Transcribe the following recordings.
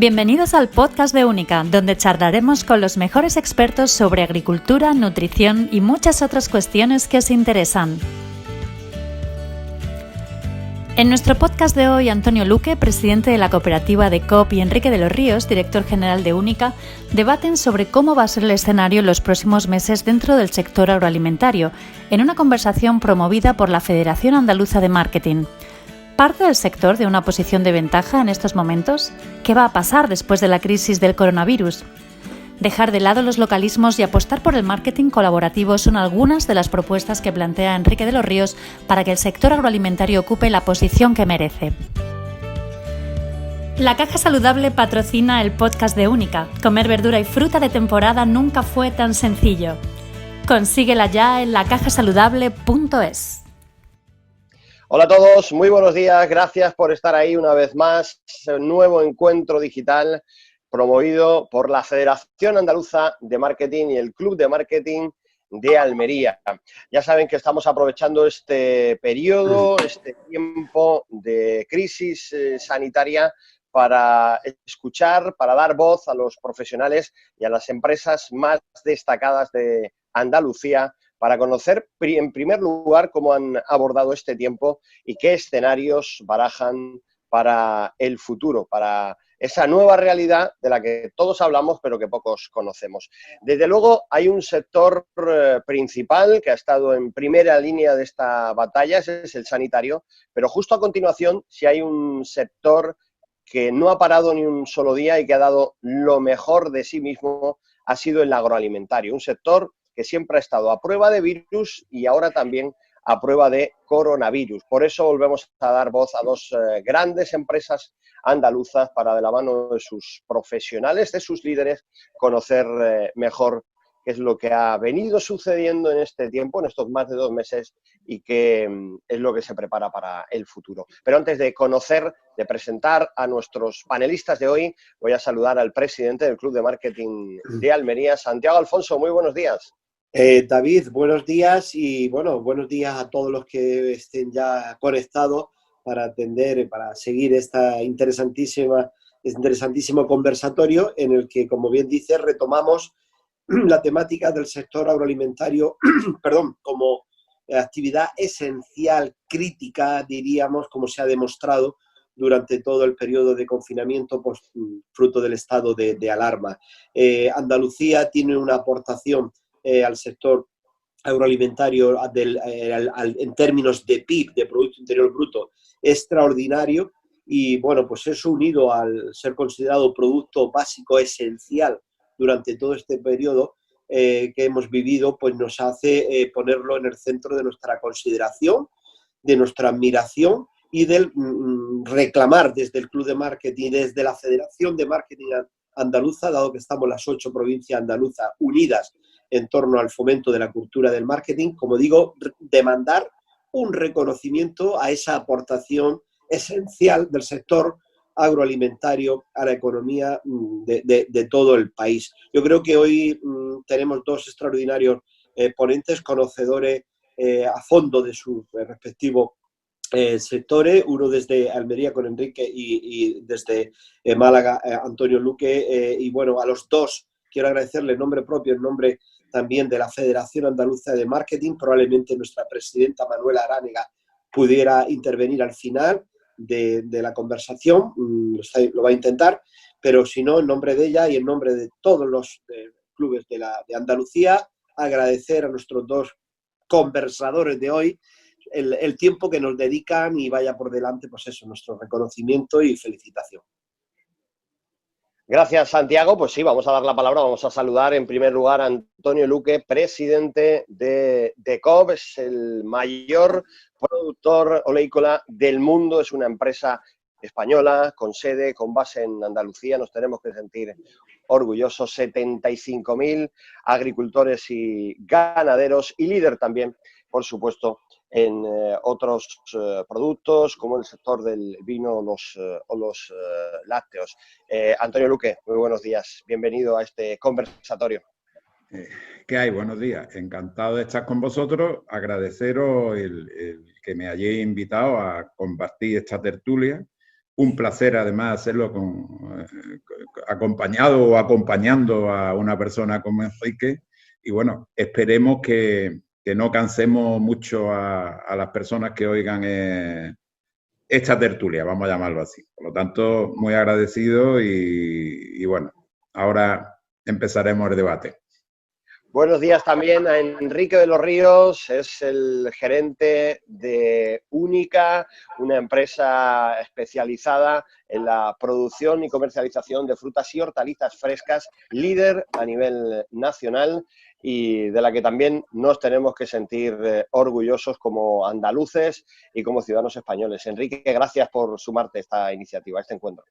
Bienvenidos al podcast de Única, donde charlaremos con los mejores expertos sobre agricultura, nutrición y muchas otras cuestiones que os interesan. En nuestro podcast de hoy, Antonio Luque, presidente de la cooperativa de COP, y Enrique de los Ríos, director general de Única, debaten sobre cómo va a ser el escenario en los próximos meses dentro del sector agroalimentario, en una conversación promovida por la Federación Andaluza de Marketing. ¿Parte del sector de una posición de ventaja en estos momentos? ¿Qué va a pasar después de la crisis del coronavirus? Dejar de lado los localismos y apostar por el marketing colaborativo son algunas de las propuestas que plantea Enrique de los Ríos para que el sector agroalimentario ocupe la posición que merece. La Caja Saludable patrocina el podcast de Única. Comer verdura y fruta de temporada nunca fue tan sencillo. Consíguela ya en lacajasaludable.es. Hola a todos, muy buenos días, gracias por estar ahí una vez más. Un nuevo encuentro digital promovido por la Federación Andaluza de Marketing y el Club de Marketing de Almería. Ya saben que estamos aprovechando este periodo, este tiempo de crisis sanitaria para escuchar, para dar voz a los profesionales y a las empresas más destacadas de Andalucía, para conocer en primer lugar cómo han abordado este tiempo y qué escenarios barajan para el futuro, para esa nueva realidad de la que todos hablamos pero que pocos conocemos. Desde luego hay un sector principal que ha estado en primera línea de esta batalla, ese es el sanitario, pero justo a continuación si hay un sector que no ha parado ni un solo día y que ha dado lo mejor de sí mismo, ha sido el agroalimentario, un sector que siempre ha estado a prueba de virus y ahora también a prueba de coronavirus. Por eso volvemos a dar voz a dos grandes empresas andaluzas para, de la mano de sus profesionales, de sus líderes, conocer mejor qué es lo que ha venido sucediendo en este tiempo, en estos más de 2 meses, y qué es lo que se prepara para el futuro. Pero antes de conocer, de presentar a nuestros panelistas de hoy, voy a saludar al presidente del Club de Marketing de Almería, Santiago Alfonso. Muy buenos días. David, buenos días y buenos días a todos los que estén ya conectados para atender, para seguir este interesantísimo conversatorio en el que, como bien dice, retomamos la temática del sector agroalimentario, como actividad esencial, crítica, diríamos, como se ha demostrado durante todo el periodo de confinamiento fruto del estado de alarma. Andalucía tiene una aportación al sector agroalimentario en términos de PIB, de Producto Interior Bruto, extraordinario, y bueno, pues eso unido al ser considerado producto básico esencial durante todo este periodo que hemos vivido, pues nos hace ponerlo en el centro de nuestra consideración, de nuestra admiración y del reclamar desde el Club de Marketing, desde la Federación de Marketing Andaluza, dado que estamos las 8 provincias andaluzas unidas en torno al fomento de la cultura del marketing, como digo, demandar un reconocimiento a esa aportación esencial del sector agroalimentario a la economía de todo el país. Yo creo que hoy tenemos dos extraordinarios ponentes, conocedores a fondo de sus respectivos sectores, uno desde Almería con Enrique y desde Málaga Antonio Luque, y bueno, a los dos quiero agradecerle en nombre propio, en nombre también de la Federación Andaluza de Marketing. Probablemente nuestra presidenta Manuela Aránega pudiera intervenir al final de la conversación, lo va a intentar, pero si no, en nombre de ella y en nombre de todos los clubes de Andalucía, agradecer a nuestros dos conversadores de hoy el tiempo que nos dedican y vaya por delante, pues eso, nuestro reconocimiento y felicitación. Gracias, Santiago. Pues sí, vamos a dar la palabra, vamos a saludar en primer lugar a Antonio Luque, presidente de COP, es el mayor productor oleícola del mundo, es una empresa española con sede, con base en Andalucía, nos tenemos que sentir orgullosos, 75.000 agricultores y ganaderos y líder también, por supuesto, en otros productos como el sector del vino o los lácteos. Antonio Luque, muy buenos días. Bienvenido a este conversatorio. ¿Qué hay? Buenos días. Encantado de estar con vosotros. Agradeceros el que me hayáis invitado a compartir esta tertulia un placer además hacerlo acompañado o acompañando a una persona como Enrique. Y bueno, esperemos que no cansemos mucho a las personas que oigan esta tertulia, vamos a llamarlo así. Por lo tanto, muy agradecido y bueno, ahora empezaremos el debate. Buenos días también a Enrique de los Ríos, es el gerente de Única, una empresa especializada en la producción y comercialización de frutas y hortalizas frescas, líder a nivel nacional y de la que también nos tenemos que sentir orgullosos como andaluces y como ciudadanos españoles. Enrique, gracias por sumarte a esta iniciativa, a este encuentro.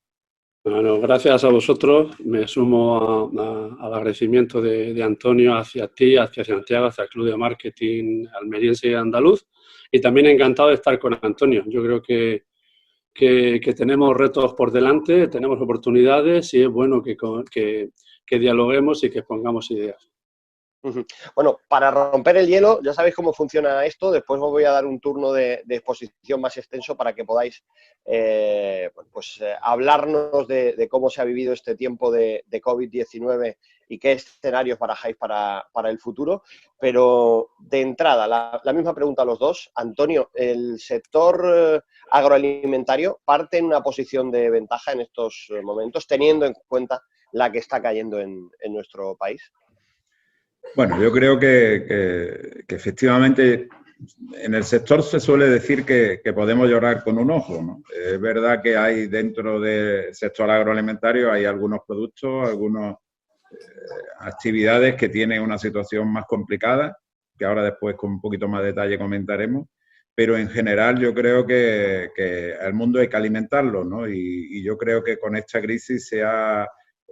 Bueno, gracias a vosotros. Me sumo al agradecimiento de Antonio hacia ti, hacia Santiago, hacia el Club de Marketing Almeriense y Andaluz. Y también encantado de estar con Antonio. Yo creo que tenemos retos por delante, tenemos oportunidades y es bueno que dialoguemos y que pongamos ideas. Bueno, para romper el hielo, ya sabéis cómo funciona esto. Después os voy a dar un turno de exposición más extenso para que podáis hablarnos de cómo se ha vivido este tiempo de COVID-19 y qué escenarios barajáis para el futuro. Pero de entrada, la misma pregunta a los dos. Antonio, ¿el sector agroalimentario parte en una posición de ventaja en estos momentos, teniendo en cuenta la que está cayendo en nuestro país? Bueno, yo creo que efectivamente en el sector se suele decir que podemos llorar con un ojo, ¿no? Es verdad que hay dentro del sector agroalimentario hay algunos productos, algunas actividades que tienen una situación más complicada, que ahora después con un poquito más de detalle comentaremos, pero en general yo creo que al mundo hay que alimentarlo, ¿no? Y yo creo que con esta crisis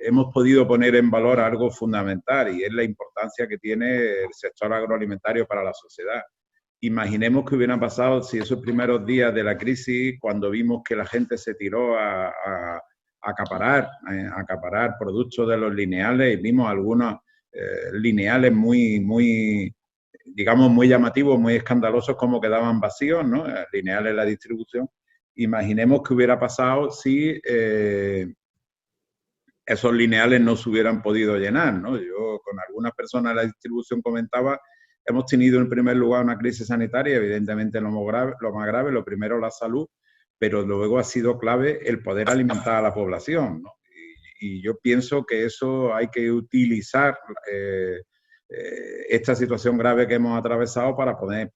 hemos podido poner en valor algo fundamental y es la importancia que tiene el sector agroalimentario para la sociedad. Imaginemos qué hubiera pasado si esos primeros días de la crisis, cuando vimos que la gente se tiró a acaparar productos de los lineales y vimos algunos lineales muy llamativos, muy escandalosos, como quedaban vacíos, ¿no? Lineales en la distribución. Imaginemos qué hubiera pasado si esos lineales no se hubieran podido llenar, ¿no? Yo con algunas personas de la distribución comentaba, hemos tenido en primer lugar una crisis sanitaria, evidentemente lo más grave, lo primero la salud, pero luego ha sido clave el poder alimentar a la población, ¿no? Y yo pienso que eso hay que utilizar esta situación grave que hemos atravesado para poner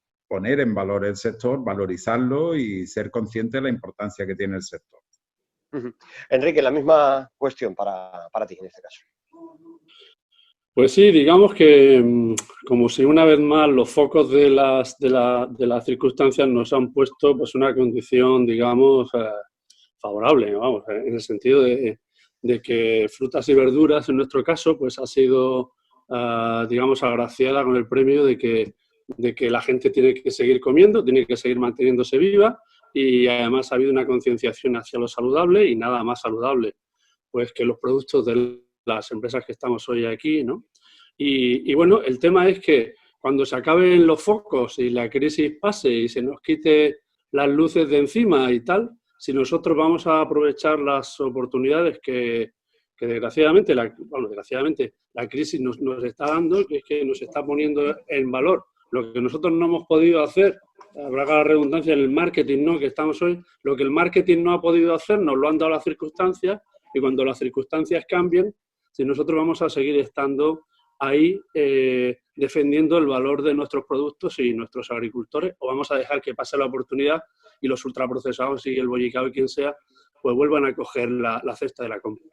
en valor el sector, valorizarlo y ser consciente de la importancia que tiene el sector. Enrique, la misma cuestión para ti en este caso. Pues sí, digamos que como si una vez más los focos de las circunstancias nos han puesto pues una condición, digamos, favorable, vamos, en el sentido de que frutas y verduras, en nuestro caso, pues ha sido, digamos, agraciada con el premio de que la gente tiene que seguir comiendo, tiene que seguir manteniéndose viva. Y además ha habido una concienciación hacia lo saludable y nada más saludable pues que los productos de las empresas que estamos hoy aquí, ¿no? Y bueno, el tema es que cuando se acaben los focos y la crisis pase y se nos quite las luces de encima y tal, si nosotros vamos a aprovechar las oportunidades que desgraciadamente la crisis nos está dando, que es que nos está poniendo en valor lo que nosotros no hemos podido hacer, habrá la redundancia en el marketing, ¿no?, que estamos hoy, lo que el marketing no ha podido hacer nos lo han dado las circunstancias y cuando las circunstancias cambien, si nosotros vamos a seguir estando ahí defendiendo el valor de nuestros productos y nuestros agricultores o vamos a dejar que pase la oportunidad y los ultraprocesados y el bollicao y quien sea, pues vuelvan a coger la cesta de la compra.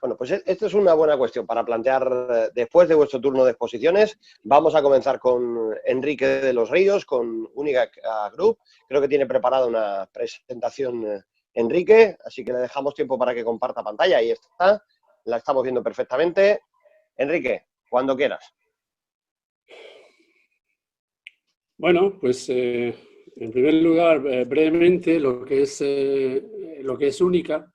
Bueno, pues esto es una buena cuestión para plantear después de vuestro turno de exposiciones. Vamos a comenzar con Enrique de los Ríos, con Única Group. Creo que tiene preparada una presentación Enrique, así que le dejamos tiempo para que comparta pantalla. Ahí está, la estamos viendo perfectamente. Enrique, cuando quieras. Bueno, pues en primer lugar, brevemente, lo que es Única.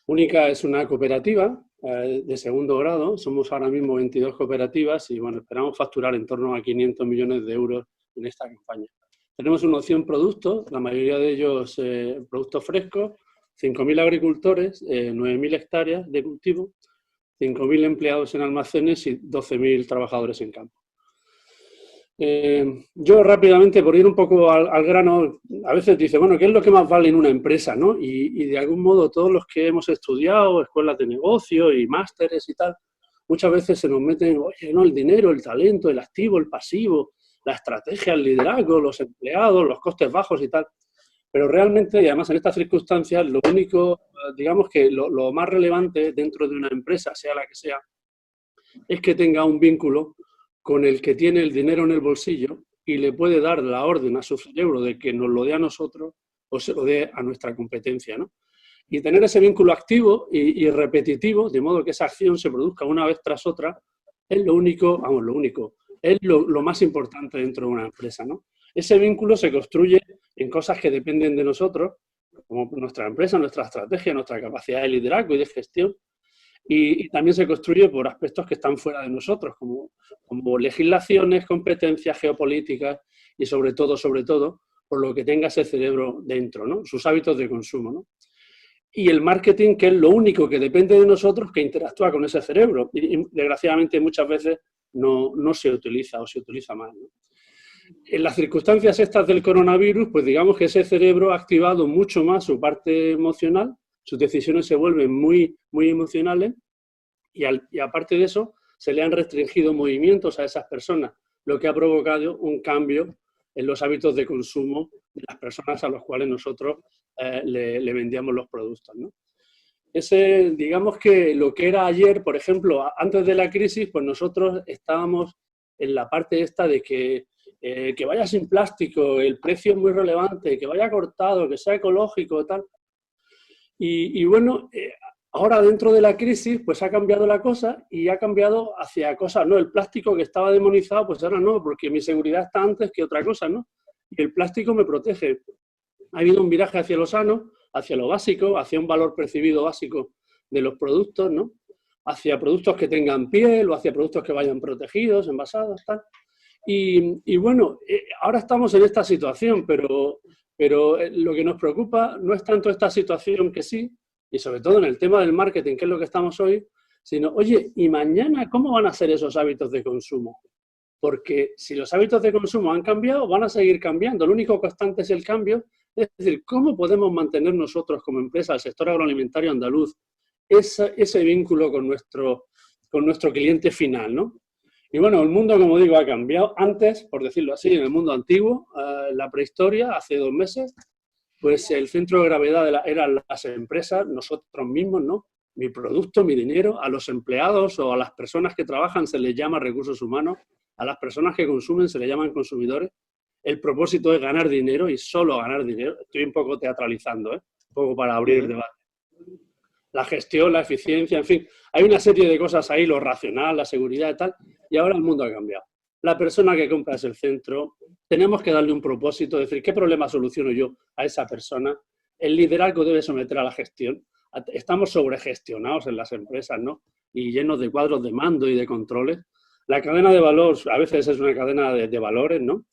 Única es una cooperativa de segundo grado, somos ahora mismo 22 cooperativas y bueno, esperamos facturar en torno a 500 millones de euros en esta campaña. Tenemos unos 100 productos, la mayoría de ellos productos frescos, 5.000 agricultores, 9.000 hectáreas de cultivo, 5.000 empleados en almacenes y 12.000 trabajadores en campo. Yo rápidamente, por ir un poco al grano, a veces dice, bueno, ¿qué es lo que más vale en una empresa, ¿no? Y de algún modo todos los que hemos estudiado escuelas de negocio y másteres y tal, muchas veces se nos meten, oye, no, el dinero, el talento, el activo, el pasivo, la estrategia, el liderazgo, los empleados, los costes bajos y tal. Pero realmente, y además en estas circunstancias, lo único, digamos que lo más relevante dentro de una empresa, sea la que sea, es que tenga un vínculo con el que tiene el dinero en el bolsillo y le puede dar la orden a su cerebro de que nos lo dé a nosotros o se lo dé a nuestra competencia, ¿no? Y tener ese vínculo activo y repetitivo, de modo que esa acción se produzca una vez tras otra, es lo único, vamos, lo único, es lo más importante dentro de una empresa, ¿no? Ese vínculo se construye en cosas que dependen de nosotros, como nuestra empresa, nuestra estrategia, nuestra capacidad de liderazgo y de gestión, y también se construye por aspectos que están fuera de nosotros, como legislaciones, competencias geopolíticas y sobre todo, por lo que tenga ese cerebro dentro, ¿no? Sus hábitos de consumo, ¿no? Y el marketing, que es lo único que depende de nosotros, que interactúa con ese cerebro. Y desgraciadamente muchas veces no se utiliza o se utiliza mal, ¿no? En las circunstancias estas del coronavirus, pues digamos que ese cerebro ha activado mucho más su parte emocional, sus decisiones se vuelven muy, muy emocionales y aparte de eso se le han restringido movimientos a esas personas, lo que ha provocado un cambio en los hábitos de consumo de las personas a las cuales nosotros le vendíamos los productos, ¿no? Digamos que lo que era ayer, por ejemplo, antes de la crisis, pues nosotros estábamos en la parte esta de que vaya sin plástico, el precio es muy relevante, que vaya cortado, que sea ecológico, tal. Y bueno, ahora dentro de la crisis, pues ha cambiado la cosa y ha cambiado hacia cosas, ¿no? El plástico que estaba demonizado, pues ahora no, porque mi seguridad está antes que otra cosa, ¿no? Y el plástico me protege. Ha habido un viraje hacia lo sano, hacia lo básico, hacia un valor percibido básico de los productos, ¿no? Hacia productos que tengan piel o hacia productos que vayan protegidos, envasados, tal. Y bueno, ahora estamos en esta situación, pero lo que nos preocupa no es tanto esta situación que sí, y sobre todo en el tema del marketing, que es lo que estamos hoy, sino, oye, ¿y mañana cómo van a ser esos hábitos de consumo? Porque si los hábitos de consumo han cambiado, van a seguir cambiando. Lo único constante es el cambio. Es decir, ¿cómo podemos mantener nosotros como empresa, el sector agroalimentario andaluz, ese vínculo con nuestro cliente final, ¿no? Y bueno, el mundo, como digo, ha cambiado. Antes, por decirlo así, en el mundo antiguo, en la prehistoria, hace 2 meses, pues el centro de gravedad eran las empresas, nosotros mismos, ¿no? Mi producto, mi dinero, a los empleados o a las personas que trabajan se les llama recursos humanos, a las personas que consumen se les llaman consumidores. El propósito es ganar dinero y solo ganar dinero. Estoy un poco teatralizando, un poco para abrir el debate. La gestión, la eficiencia, en fin, hay una serie de cosas ahí, lo racional, la seguridad y tal, y ahora el mundo ha cambiado. La persona que compra es el centro, tenemos que darle un propósito, decir, ¿qué problema soluciono yo a esa persona? El liderazgo debe someter a la gestión. Estamos sobregestionados en las empresas, ¿no? Y llenos de cuadros de mando y de controles. La cadena de valor a veces es una cadena de valores, ¿no?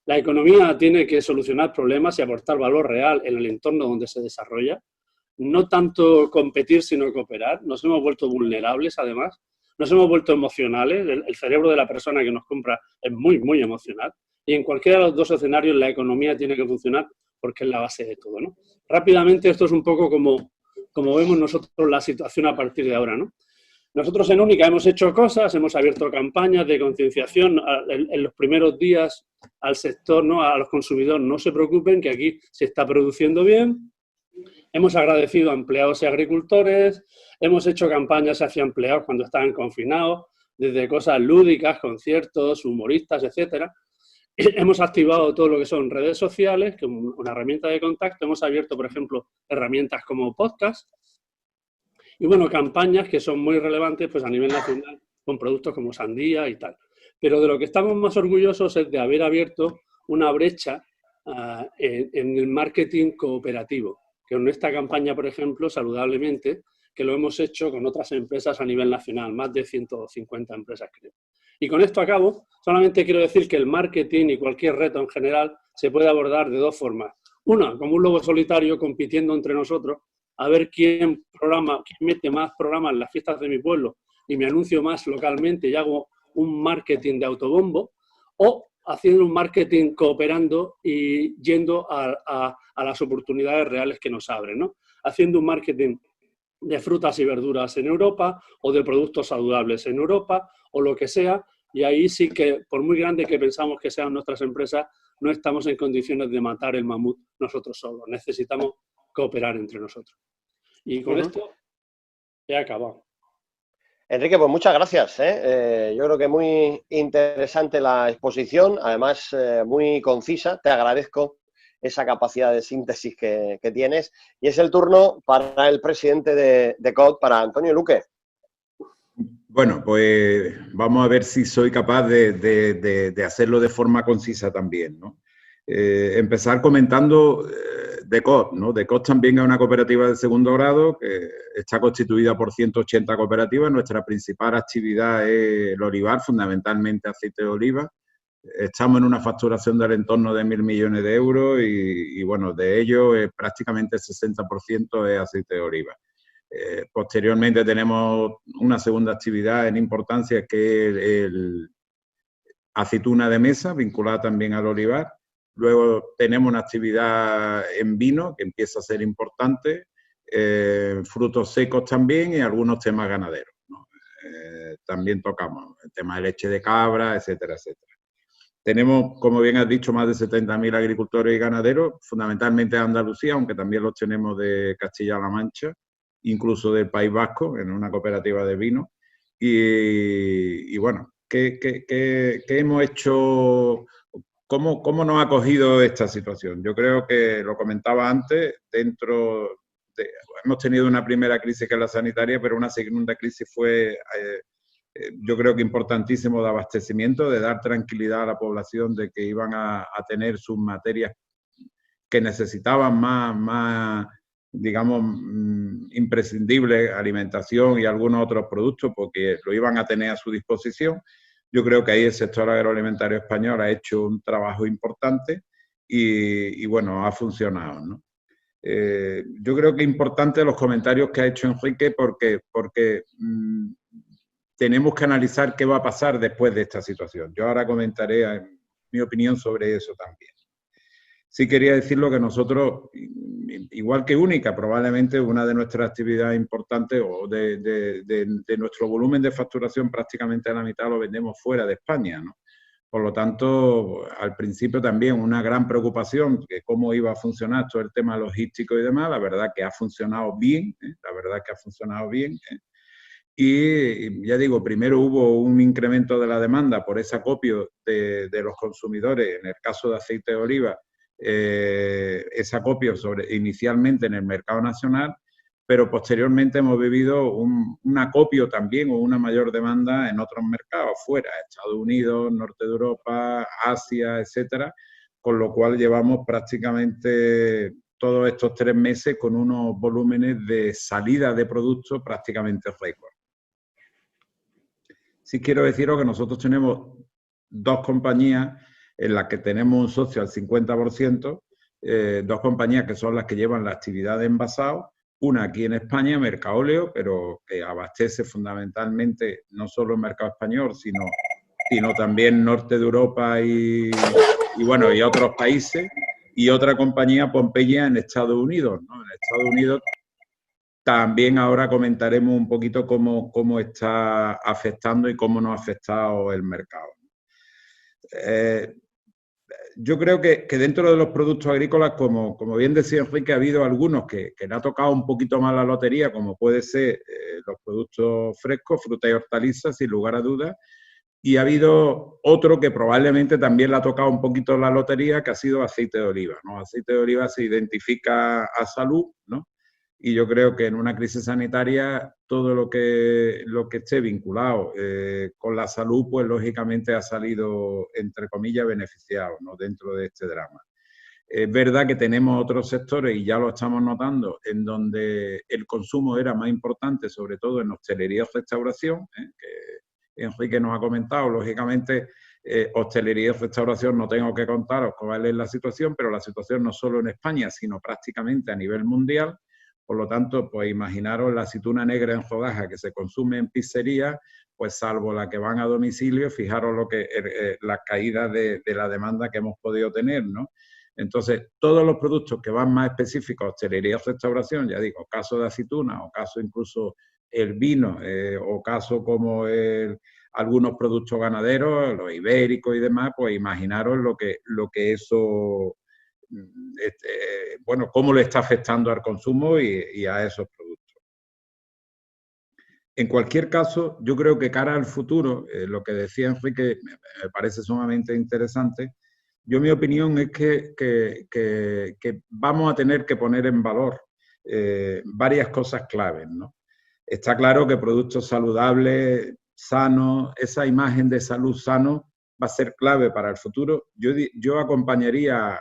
La economía tiene que solucionar problemas y aportar valor real en el entorno donde se desarrolla. No tanto competir, sino cooperar. Nos hemos vuelto vulnerables, además. Nos hemos vuelto emocionales. El cerebro de la persona que nos compra es muy, muy emocional. Y en cualquiera de los dos escenarios la economía tiene que funcionar porque es la base de todo, ¿no? Rápidamente, esto es un poco como vemos nosotros la situación a partir de ahora, ¿no? Nosotros en Única hemos hecho cosas, hemos abierto campañas de concienciación en los primeros días al sector, ¿no? A los consumidores, no se preocupen que aquí se está produciendo bien. Hemos agradecido a empleados y agricultores, hemos hecho campañas hacia empleados cuando estaban confinados, desde cosas lúdicas, conciertos, humoristas, etcétera. Hemos activado todo lo que son redes sociales, que es una herramienta de contacto. Hemos abierto, por ejemplo, herramientas como podcast. Y bueno, campañas que son muy relevantes pues, a nivel nacional, con productos como sandía y tal. Pero de lo que estamos más orgullosos es de haber abierto una brecha en el marketing cooperativo. Que en esta campaña, por ejemplo, saludablemente, que lo hemos hecho con otras empresas a nivel nacional, más de 150 empresas, creo. Y con esto acabo. Solamente quiero decir que el marketing y cualquier reto en general se puede abordar de dos formas. Una, como un lobo solitario compitiendo entre nosotros, a ver quién mete más programas en las fiestas de mi pueblo y me anuncio más localmente y hago un marketing de autobombo, o haciendo un marketing cooperando y yendo a las oportunidades reales que nos abren, ¿no? Haciendo un marketing de frutas y verduras en Europa o de productos saludables en Europa o lo que sea, y ahí sí que, por muy grande que pensamos que sean nuestras empresas, no estamos en condiciones de matar el mamut nosotros solos. Necesitamos cooperar entre nosotros. Y con esto he acabado. Enrique, pues muchas gracias. Yo creo que muy interesante la exposición, además muy concisa. Te agradezco esa capacidad de síntesis que tienes. Y es el turno para el presidente de COP, para Antonio Luque. Bueno, pues vamos a ver si soy capaz de hacerlo de forma concisa también, ¿no? Empezar comentando de COP, ¿no? De COP también es una cooperativa de segundo grado que está constituida por 180 cooperativas. Nuestra principal actividad es el olivar, fundamentalmente aceite de oliva. Estamos en una facturación del entorno de 1.000 millones de euros y bueno, de ello prácticamente el 60% es aceite de oliva. Posteriormente tenemos una segunda actividad en importancia que es el aceituna de mesa, vinculada también al olivar. Luego tenemos una actividad en vino que empieza a ser importante, frutos secos también y algunos temas ganaderos, ¿no? También tocamos el tema de leche de cabra, etcétera, etcétera. Tenemos, como bien has dicho, más de 70.000 agricultores y ganaderos, fundamentalmente de Andalucía, aunque también los tenemos de Castilla-La Mancha, incluso del País Vasco, en una cooperativa de vino. Y bueno, ¿qué hemos hecho? ¿Cómo nos ha acogido esta situación? Yo creo que lo comentaba antes, hemos tenido una primera crisis que es la sanitaria, pero una segunda crisis fue, yo creo que importantísimo, de abastecimiento, de dar tranquilidad a la población de que iban a tener sus materias que necesitaban más digamos, imprescindible, alimentación y algunos otros productos, porque lo iban a tener a su disposición. Yo creo que ahí el sector agroalimentario español ha hecho un trabajo importante y bueno, ha funcionado, ¿no? Yo creo que es importante los comentarios que ha hecho Enrique porque tenemos que analizar qué va a pasar después de esta situación. Yo ahora comentaré mi opinión sobre eso también. Sí quería decirlo que nosotros, igual que Única, probablemente una de nuestras actividades importantes o de nuestro volumen de facturación, prácticamente la mitad lo vendemos fuera de España, ¿no? Por lo tanto, al principio también una gran preocupación de cómo iba a funcionar todo el tema logístico y demás. La verdad que ha funcionado bien, la verdad que ha funcionado bien. Y ya digo, primero hubo un incremento de la demanda por ese acopio de los consumidores, en el caso de aceite de oliva, ese acopio inicialmente en el mercado nacional, pero posteriormente hemos vivido un acopio también o una mayor demanda en otros mercados, fuera, Estados Unidos, norte de Europa, Asia, etcétera, con lo cual llevamos prácticamente todos estos 3 meses con unos volúmenes de salida de productos prácticamente récord. Sí quiero deciros que nosotros tenemos 2 compañías en las que tenemos un socio al 50%, 2 compañías que son las que llevan la actividad de envasado, una aquí en España, Mercaóleo, pero que abastece fundamentalmente no solo el mercado español, sino también norte de Europa y otros países, y otra compañía, Pompeya, en Estados Unidos, ¿no? En Estados Unidos también ahora comentaremos un poquito cómo está afectando y cómo nos ha afectado el mercado. Yo creo que dentro de los productos agrícolas, como bien decía Enrique, ha habido algunos que le ha tocado un poquito más la lotería, como puede ser los productos frescos, frutas y hortalizas, sin lugar a dudas, y ha habido otro que probablemente también le ha tocado un poquito la lotería, que ha sido aceite de oliva, ¿no? Aceite de oliva se identifica a salud, ¿no? Y yo creo que en una crisis sanitaria todo lo que esté vinculado con la salud, pues lógicamente ha salido, entre comillas, beneficiado, ¿no? Dentro de este drama. Es verdad que tenemos otros sectores, y ya lo estamos notando, en donde el consumo era más importante, sobre todo en hostelería y restauración, que Enrique nos ha comentado. Lógicamente, hostelería y restauración no tengo que contaros cuál es la situación, pero la situación no solo en España, sino prácticamente a nivel mundial. Por lo tanto, pues imaginaros la aceituna negra en rodaja que se consume en pizzería, pues salvo la que van a domicilio, fijaros lo que las caídas de la demanda que hemos podido tener, ¿no? Entonces, todos los productos que van más específicos a hostelería o restauración, ya digo, caso de aceituna o caso incluso el vino o caso como algunos productos ganaderos, los ibéricos y demás, pues imaginaros lo que eso, bueno, cómo le está afectando al consumo y a esos productos. En cualquier caso, yo creo que cara al futuro, lo que decía Enrique me parece sumamente interesante. Yo mi opinión es que vamos a tener que poner en valor varias cosas claves, ¿no? Está claro que productos saludables, sanos, esa imagen de salud sano va a ser clave para el futuro. Yo acompañaría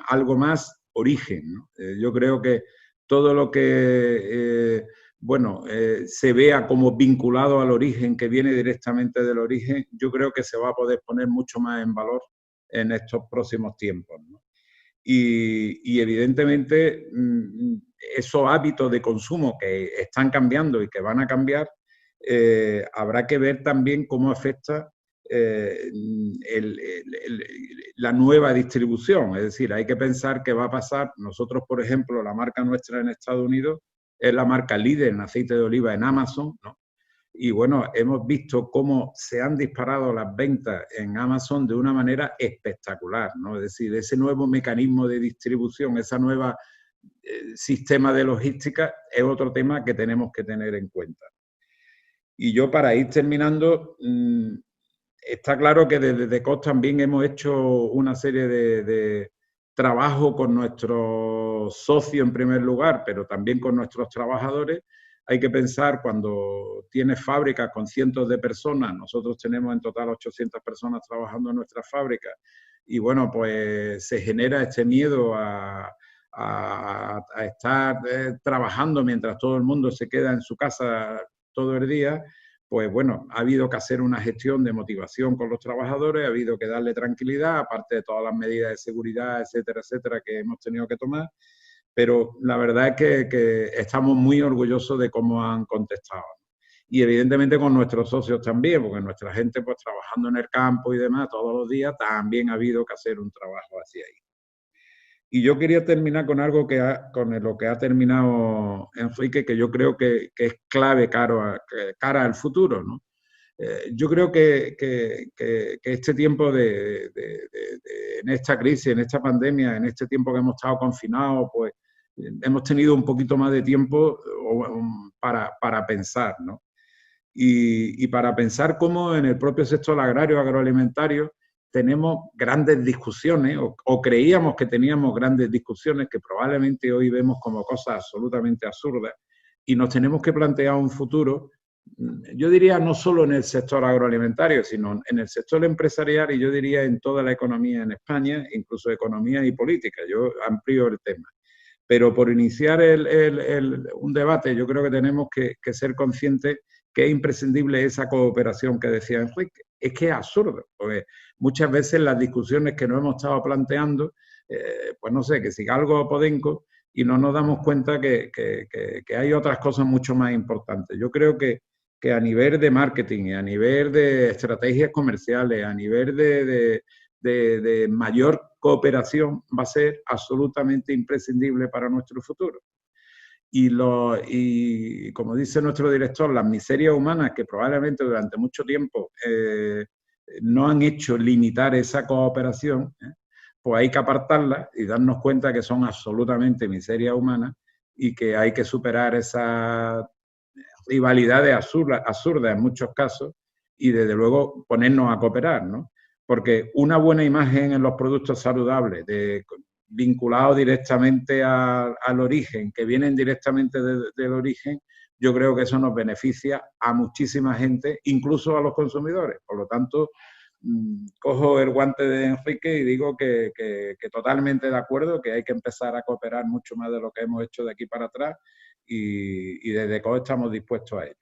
algo más origen, ¿no? Yo creo que todo lo que se vea como vinculado al origen, que viene directamente del origen, yo creo que se va a poder poner mucho más en valor en estos próximos tiempos, ¿no? Y evidentemente esos hábitos de consumo que están cambiando y que van a cambiar, habrá que ver también cómo afecta la nueva distribución. Es decir, hay que pensar qué va a pasar. Nosotros, por ejemplo, la marca nuestra en Estados Unidos es la marca líder en aceite de oliva en Amazon, ¿no? Y bueno, hemos visto cómo se han disparado las ventas en Amazon de una manera espectacular, ¿no? Es decir, ese nuevo mecanismo de distribución, esa nueva sistema de logística es otro tema que tenemos que tener en cuenta. Y yo, para ir terminando, está claro que desde DECOS también hemos hecho una serie de trabajo con nuestros socios en primer lugar, pero también con nuestros trabajadores. Hay que pensar, cuando tienes fábricas con cientos de personas, nosotros tenemos en total 800 personas trabajando en nuestras fábricas, y bueno, pues se genera este miedo a estar trabajando mientras todo el mundo se queda en su casa todo el día. Pues bueno, ha habido que hacer una gestión de motivación con los trabajadores, ha habido que darle tranquilidad, aparte de todas las medidas de seguridad, etcétera, etcétera, que hemos tenido que tomar. Pero la verdad es que estamos muy orgullosos de cómo han contestado. Y evidentemente con nuestros socios también, porque nuestra gente, pues trabajando en el campo y demás todos los días, también ha habido que hacer un trabajo hacia ahí. Y yo quería terminar con algo con lo que ha terminado Enrique, que yo creo que es clave cara al futuro, ¿no? Yo creo que este tiempo en esta crisis, en esta pandemia, en este tiempo que hemos estado confinados, pues hemos tenido un poquito más de tiempo para pensar, ¿no? Y para pensar cómo en el propio sector agrario, agroalimentario, tenemos grandes discusiones, o creíamos que teníamos grandes discusiones, que probablemente hoy vemos como cosas absolutamente absurdas, y nos tenemos que plantear un futuro, yo diría no solo en el sector agroalimentario, sino en el sector empresarial, y yo diría en toda la economía en España, incluso economía y política. Yo amplío el tema. Pero por iniciar un debate, yo creo que tenemos que ser conscientes que es imprescindible esa cooperación que decía Enrique. Es que es absurdo, porque muchas veces las discusiones que nos hemos estado planteando, pues no sé, que si algo Podenco, y no nos damos cuenta que hay otras cosas mucho más importantes. Yo creo que a nivel de marketing, a nivel de estrategias comerciales, a nivel de mayor cooperación, va a ser absolutamente imprescindible para nuestro futuro. Y como dice nuestro director, las miserias humanas que probablemente durante mucho tiempo no han hecho limitar esa cooperación, pues hay que apartarlas y darnos cuenta que son absolutamente miserias humanas y que hay que superar esas rivalidades absurdas en muchos casos y desde luego ponernos a cooperar, ¿no? Porque una buena imagen en los productos saludables, vinculados directamente al origen, que vienen directamente del origen, yo creo que eso nos beneficia a muchísima gente, incluso a los consumidores. Por lo tanto, cojo el guante de Enrique y digo que totalmente de acuerdo, que hay que empezar a cooperar mucho más de lo que hemos hecho de aquí para atrás, y desde DECOS estamos dispuestos a ello.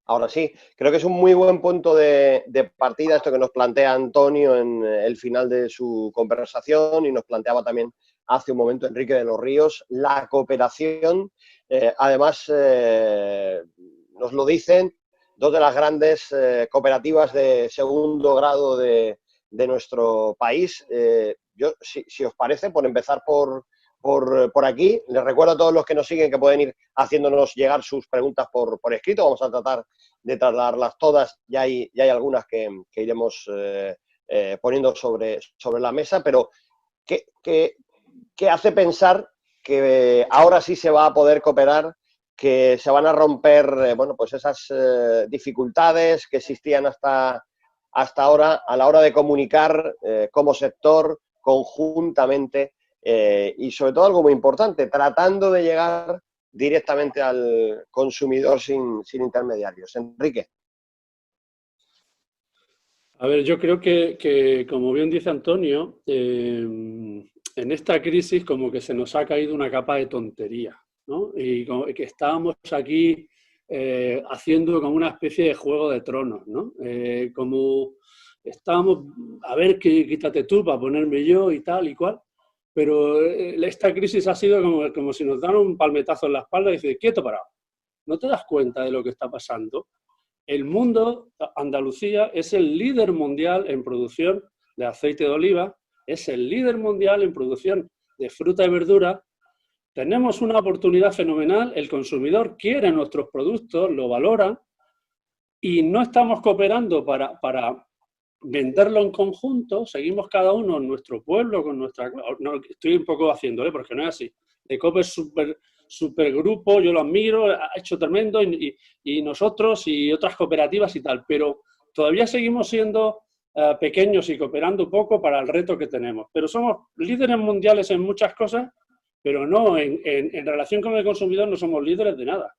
Ahora sí, creo que es un muy buen punto de partida esto que nos plantea Antonio en el final de su conversación y nos planteaba también hace un momento Enrique de los Ríos, la cooperación. Además, nos lo dicen dos de las grandes cooperativas de segundo grado de nuestro país. Yo, si os parece, por empezar por aquí, les recuerdo a todos los que nos siguen que pueden ir haciéndonos llegar sus preguntas por escrito. Vamos a tratar de trasladarlas todas. Ya hay algunas que iremos poniendo sobre la mesa, pero ¿qué hace pensar que ahora sí se va a poder cooperar, que se van a romper bueno, pues esas dificultades que existían hasta ahora a la hora de comunicar como sector conjuntamente y sobre todo algo muy importante, tratando de llegar directamente al consumidor sin intermediarios? Enrique. A ver, yo creo que como bien dice Antonio, en esta crisis como que se nos ha caído una capa de tontería, ¿no? Y como que estábamos aquí haciendo como una especie de Juego de Tronos, ¿no? Como estábamos, a ver, quítate tú para ponerme yo y tal y cual, pero esta crisis ha sido como si nos dan un palmetazo en la espalda y dices, quieto parado, ¿no te das cuenta de lo que está pasando? El mundo, Andalucía, es el líder mundial en producción de aceite de oliva, es el líder mundial en producción de fruta y verdura. Tenemos una oportunidad fenomenal, el consumidor quiere nuestros productos, lo valora, y no estamos cooperando para venderlo en conjunto, seguimos cada uno en nuestro pueblo, con nuestra... No, estoy un poco haciendo, porque no es así. ECOP es súper grupo, yo lo admiro, ha hecho tremendo, y nosotros y otras cooperativas y tal, pero todavía seguimos siendo pequeños y cooperando poco para el reto que tenemos. Pero somos líderes mundiales en muchas cosas, pero no, en relación con el consumidor no somos líderes de nada.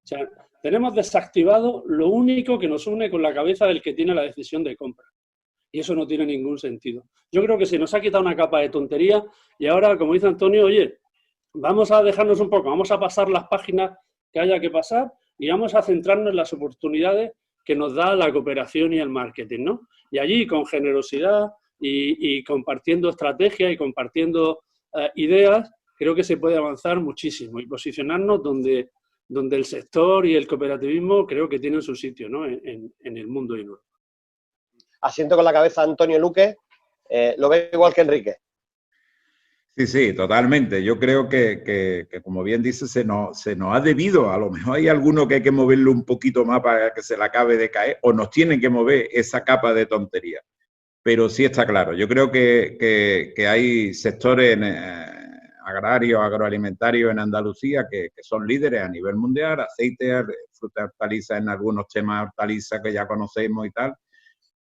O sea, tenemos desactivado lo único que nos une con la cabeza del que tiene la decisión de compra. Y eso no tiene ningún sentido. Yo creo que se nos ha quitado una capa de tontería y ahora, como dice Antonio, oye, vamos a dejarnos un poco, vamos a pasar las páginas que haya que pasar y vamos a centrarnos en las oportunidades que nos da la cooperación y el marketing, ¿no? Y allí, con generosidad y compartiendo estrategias y compartiendo ideas, creo que se puede avanzar muchísimo y posicionarnos donde el sector y el cooperativismo creo que tienen su sitio, ¿no? en el mundo y en Europa. Asiento con la cabeza Antonio Luque, lo ve igual que Enrique. Sí, totalmente. Yo creo que como bien dice, se nos ha debido, a lo mejor hay alguno que hay que moverlo un poquito más para que se le acabe de caer, o nos tienen que mover esa capa de tontería. Pero sí está claro. Yo creo que hay sectores agrarios, agroalimentarios en Andalucía que son líderes a nivel mundial, aceite, fruta, hortalizas, en algunos temas hortalizas que ya conocemos y tal.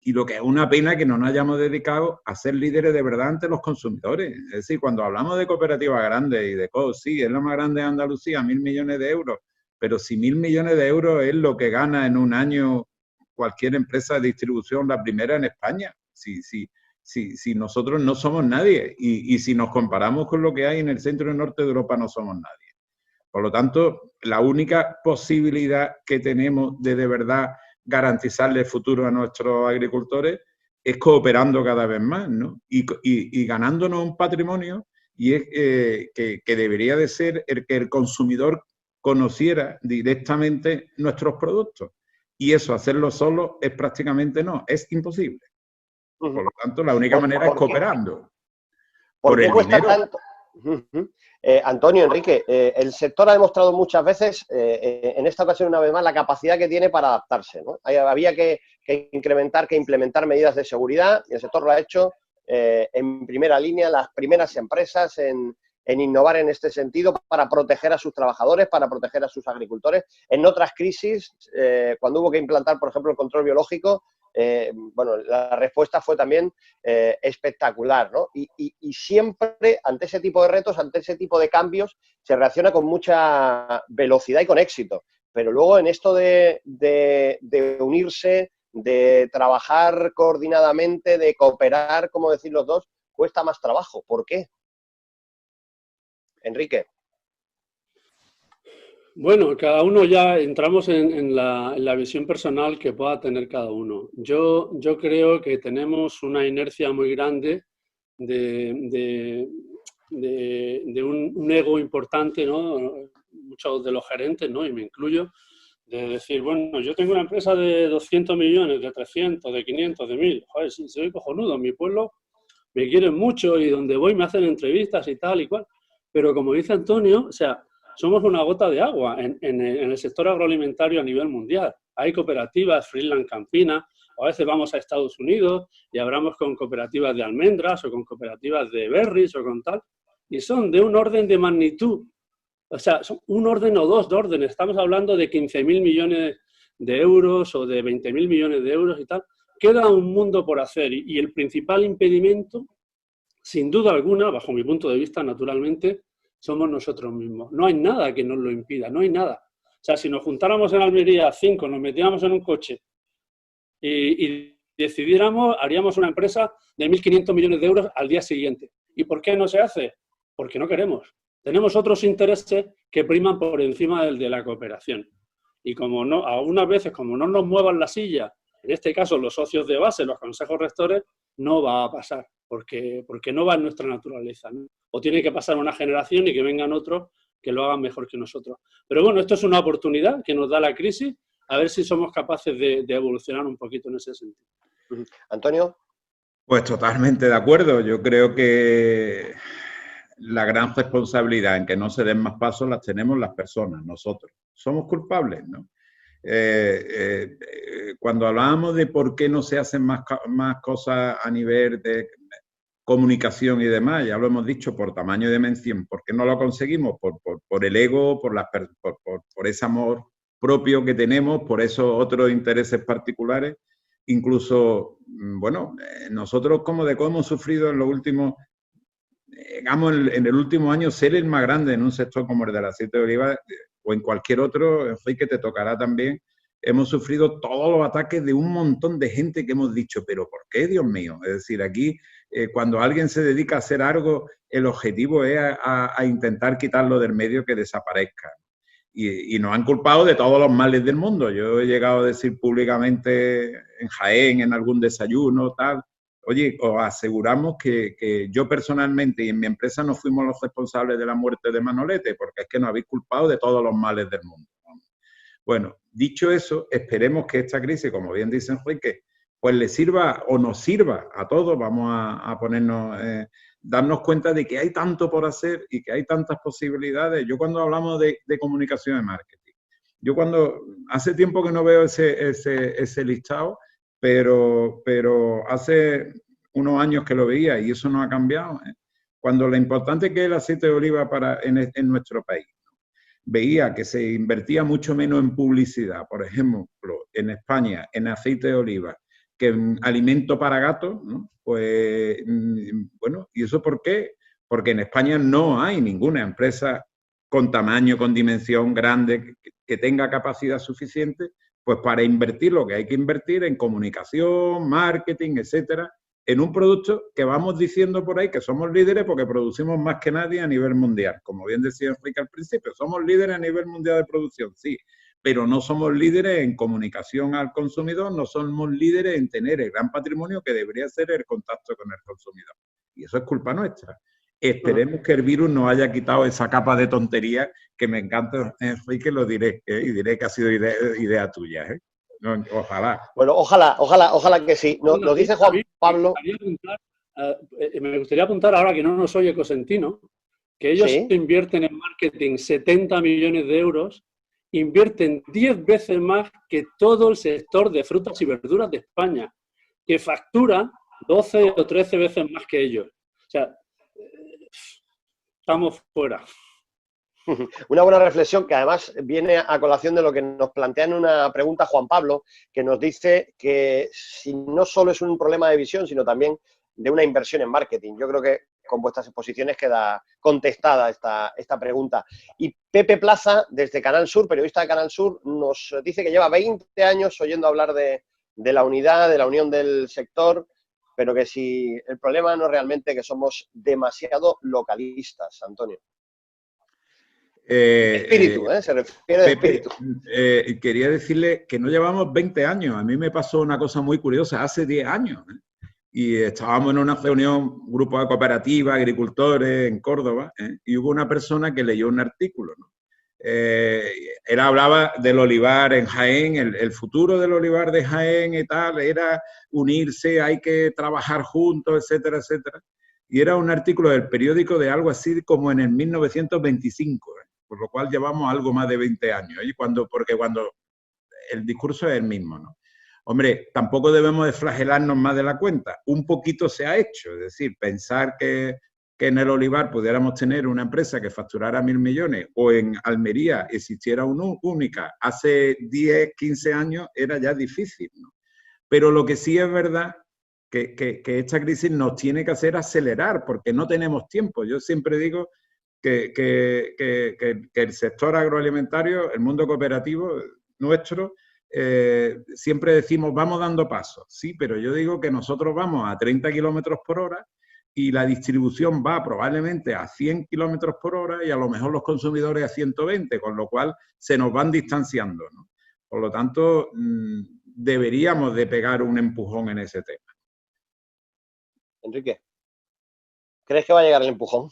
Y lo que es una pena que no nos hayamos dedicado a ser líderes de verdad ante los consumidores. Es decir, cuando hablamos de cooperativas grandes y de COO, sí, es la más grande de Andalucía, 1.000 millones de euros, pero si 1.000 millones de euros es lo que gana en un año cualquier empresa de distribución, la primera en España, si nosotros no somos nadie y si nos comparamos con lo que hay en el centro y norte de Europa, no somos nadie. Por lo tanto, la única posibilidad que tenemos de verdad garantizarle el futuro a nuestros agricultores es cooperando cada vez más, ¿no? Y ganándonos un patrimonio, y es que debería de ser el que el consumidor conociera directamente nuestros productos. Y eso, hacerlo solo, es prácticamente no, es imposible. Por lo tanto, la única manera es cooperando. ¿Por qué cuesta tanto? Antonio, Enrique, el sector ha demostrado muchas veces, en esta ocasión una vez más, la capacidad que tiene para adaptarse, ¿no? Había que implementar medidas de seguridad y el sector lo ha hecho en primera línea, las primeras empresas en innovar en este sentido para proteger a sus trabajadores, para proteger a sus agricultores. En otras crisis, cuando hubo que implantar, por ejemplo, el control biológico, bueno, la respuesta fue también espectacular, ¿no? Y siempre ante ese tipo de retos, ante ese tipo de cambios, se reacciona con mucha velocidad y con éxito. Pero luego en esto de unirse, de trabajar coordinadamente, de cooperar, como decir los dos, cuesta más trabajo. ¿Por qué? Enrique. Bueno, cada uno ya entramos en la visión personal que pueda tener cada uno. Yo creo que tenemos una inercia muy grande de un ego importante, ¿no? Muchos de los gerentes, ¿no? Y me incluyo, de decir, bueno, yo tengo una empresa de 200 millones, de 300, de 500, de 1000. Joder, sí, soy cojonudo, en mi pueblo me quieren mucho y donde voy me hacen entrevistas y tal y cual. Pero como dice Antonio, o sea, somos una gota de agua en el sector agroalimentario a nivel mundial. Hay cooperativas, Freeland Campina, o a veces vamos a Estados Unidos y hablamos con cooperativas de almendras o con cooperativas de berries o con tal, y son de un orden de magnitud. O sea, son un orden o dos de orden. Estamos hablando de 15.000 millones de euros o de 20.000 millones de euros y tal. Queda un mundo por hacer y el principal impedimento, sin duda alguna, bajo mi punto de vista, naturalmente, somos nosotros mismos. No hay nada que nos lo impida, no hay nada. O sea, si nos juntáramos en Almería 5, nos metiéramos en un coche y decidiéramos, haríamos una empresa de 1.500 millones de euros al día siguiente. ¿Y por qué no se hace? Porque no queremos. Tenemos otros intereses que priman por encima del de la cooperación. Y como no, algunas veces, como no nos muevan la silla, en este caso los socios de base, los consejos rectores, no va a pasar, porque no va en nuestra naturaleza, ¿no? O tiene que pasar una generación y que vengan otros que lo hagan mejor que nosotros. Pero bueno, esto es una oportunidad que nos da la crisis, a ver si somos capaces de evolucionar un poquito en ese sentido. Antonio. Pues totalmente de acuerdo. Yo creo que la gran responsabilidad en que no se den más pasos las tenemos las personas, nosotros. Somos culpables, ¿no? Cuando hablábamos de por qué no se hacen más cosas a nivel de comunicación y demás, ya lo hemos dicho, por tamaño y dimensión, ¿por qué no lo conseguimos? Por el ego, por ese amor propio que tenemos, por esos otros intereses particulares. Incluso, bueno, nosotros como DECO hemos sufrido en los últimos, digamos, en el último año ser el más grande en un sector como el del aceite de oliva o en cualquier otro, Enrique, te tocará también. Hemos sufrido todos los ataques de un montón de gente que hemos dicho, ¿pero por qué, Dios mío? Es decir, aquí, cuando alguien se dedica a hacer algo, el objetivo es a intentar quitarlo del medio, que desaparezca. Y nos han culpado de todos los males del mundo. Yo he llegado a decir públicamente en Jaén, en algún desayuno, tal, oye, os aseguramos que yo personalmente y en mi empresa no fuimos los responsables de la muerte de Manolete, porque es que nos habéis culpado de todos los males del mundo. Bueno, dicho eso, esperemos que esta crisis, como bien dice Enrique, pues le sirva o nos sirva a todos. Vamos a ponernos, darnos cuenta de que hay tanto por hacer y que hay tantas posibilidades. Yo cuando hablamos de comunicación y marketing, yo cuando hace tiempo que no veo ese listado, pero hace unos años que lo veía y eso no ha cambiado. Cuando lo importante que es el aceite de oliva en nuestro país, veía que se invertía mucho menos en publicidad, por ejemplo, en España, en aceite de oliva, que en alimento para gatos, ¿no? Pues, bueno, ¿y eso por qué? Porque en España no hay ninguna empresa con tamaño, con dimensión grande, que tenga capacidad suficiente, pues para invertir lo que hay que invertir en comunicación, marketing, etcétera, en un producto que vamos diciendo por ahí que somos líderes porque producimos más que nadie a nivel mundial. Como bien decía Enrique al principio, somos líderes a nivel mundial de producción, sí, pero no somos líderes en comunicación al consumidor, no somos líderes en tener el gran patrimonio que debería ser el contacto con el consumidor. Y eso es culpa nuestra. Esperemos que el virus nos haya quitado esa capa de tontería que me encanta, Enrique, lo diré, y diré que ha sido idea tuya, ¿eh? No, ojalá. Bueno, ojalá que sí. Nos dice Juan Pablo. Me gustaría apuntar, ahora que no nos oye Cosentino, que ellos invierten en marketing 70 millones de euros, invierten 10 veces más que todo el sector de frutas y verduras de España, que factura 12 o 13 veces más que ellos. O sea, estamos fuera. Una buena reflexión que además viene a colación de lo que nos plantea en una pregunta Juan Pablo, que nos dice que si no solo es un problema de visión, sino también de una inversión en marketing. Yo creo que con vuestras exposiciones queda contestada esta pregunta. Y Pepe Plaza, desde Canal Sur, periodista de Canal Sur, nos dice que lleva 20 años oyendo hablar de la unidad, de la unión del sector, pero que si el problema no es realmente que somos demasiado localistas, Antonio. Espíritu, se refiere a Pepe, espíritu. Quería decirle que no llevamos 20 años. A mí me pasó una cosa muy curiosa hace 10 años. Y estábamos en una reunión, un grupo de cooperativas, agricultores en Córdoba, y hubo una persona que leyó un artículo, ¿no? Él hablaba del olivar en Jaén, el futuro del olivar de Jaén y tal, era unirse, hay que trabajar juntos, etcétera, etcétera. Y era un artículo del periódico de algo así como en el 1925, por lo cual llevamos algo más de 20 años, porque cuando el discurso es el mismo, ¿no? Hombre, tampoco debemos de flagelarnos más de la cuenta. Un poquito se ha hecho, es decir, pensar que en el olivar pudiéramos tener una empresa que facturara 1.000 millones o en Almería existiera una única hace 10, 15 años era ya difícil, ¿no? Pero lo que sí es verdad que esta crisis nos tiene que hacer acelerar porque no tenemos tiempo. Yo siempre digo que el sector agroalimentario, el mundo cooperativo nuestro, siempre decimos vamos dando pasos, sí, pero yo digo que nosotros vamos a 30 kilómetros por hora y la distribución va probablemente a 100 kilómetros por hora y a lo mejor los consumidores a 120, con lo cual se nos van distanciando, ¿no? Por lo tanto, deberíamos de pegar un empujón en ese tema. Enrique, ¿crees que va a llegar el empujón?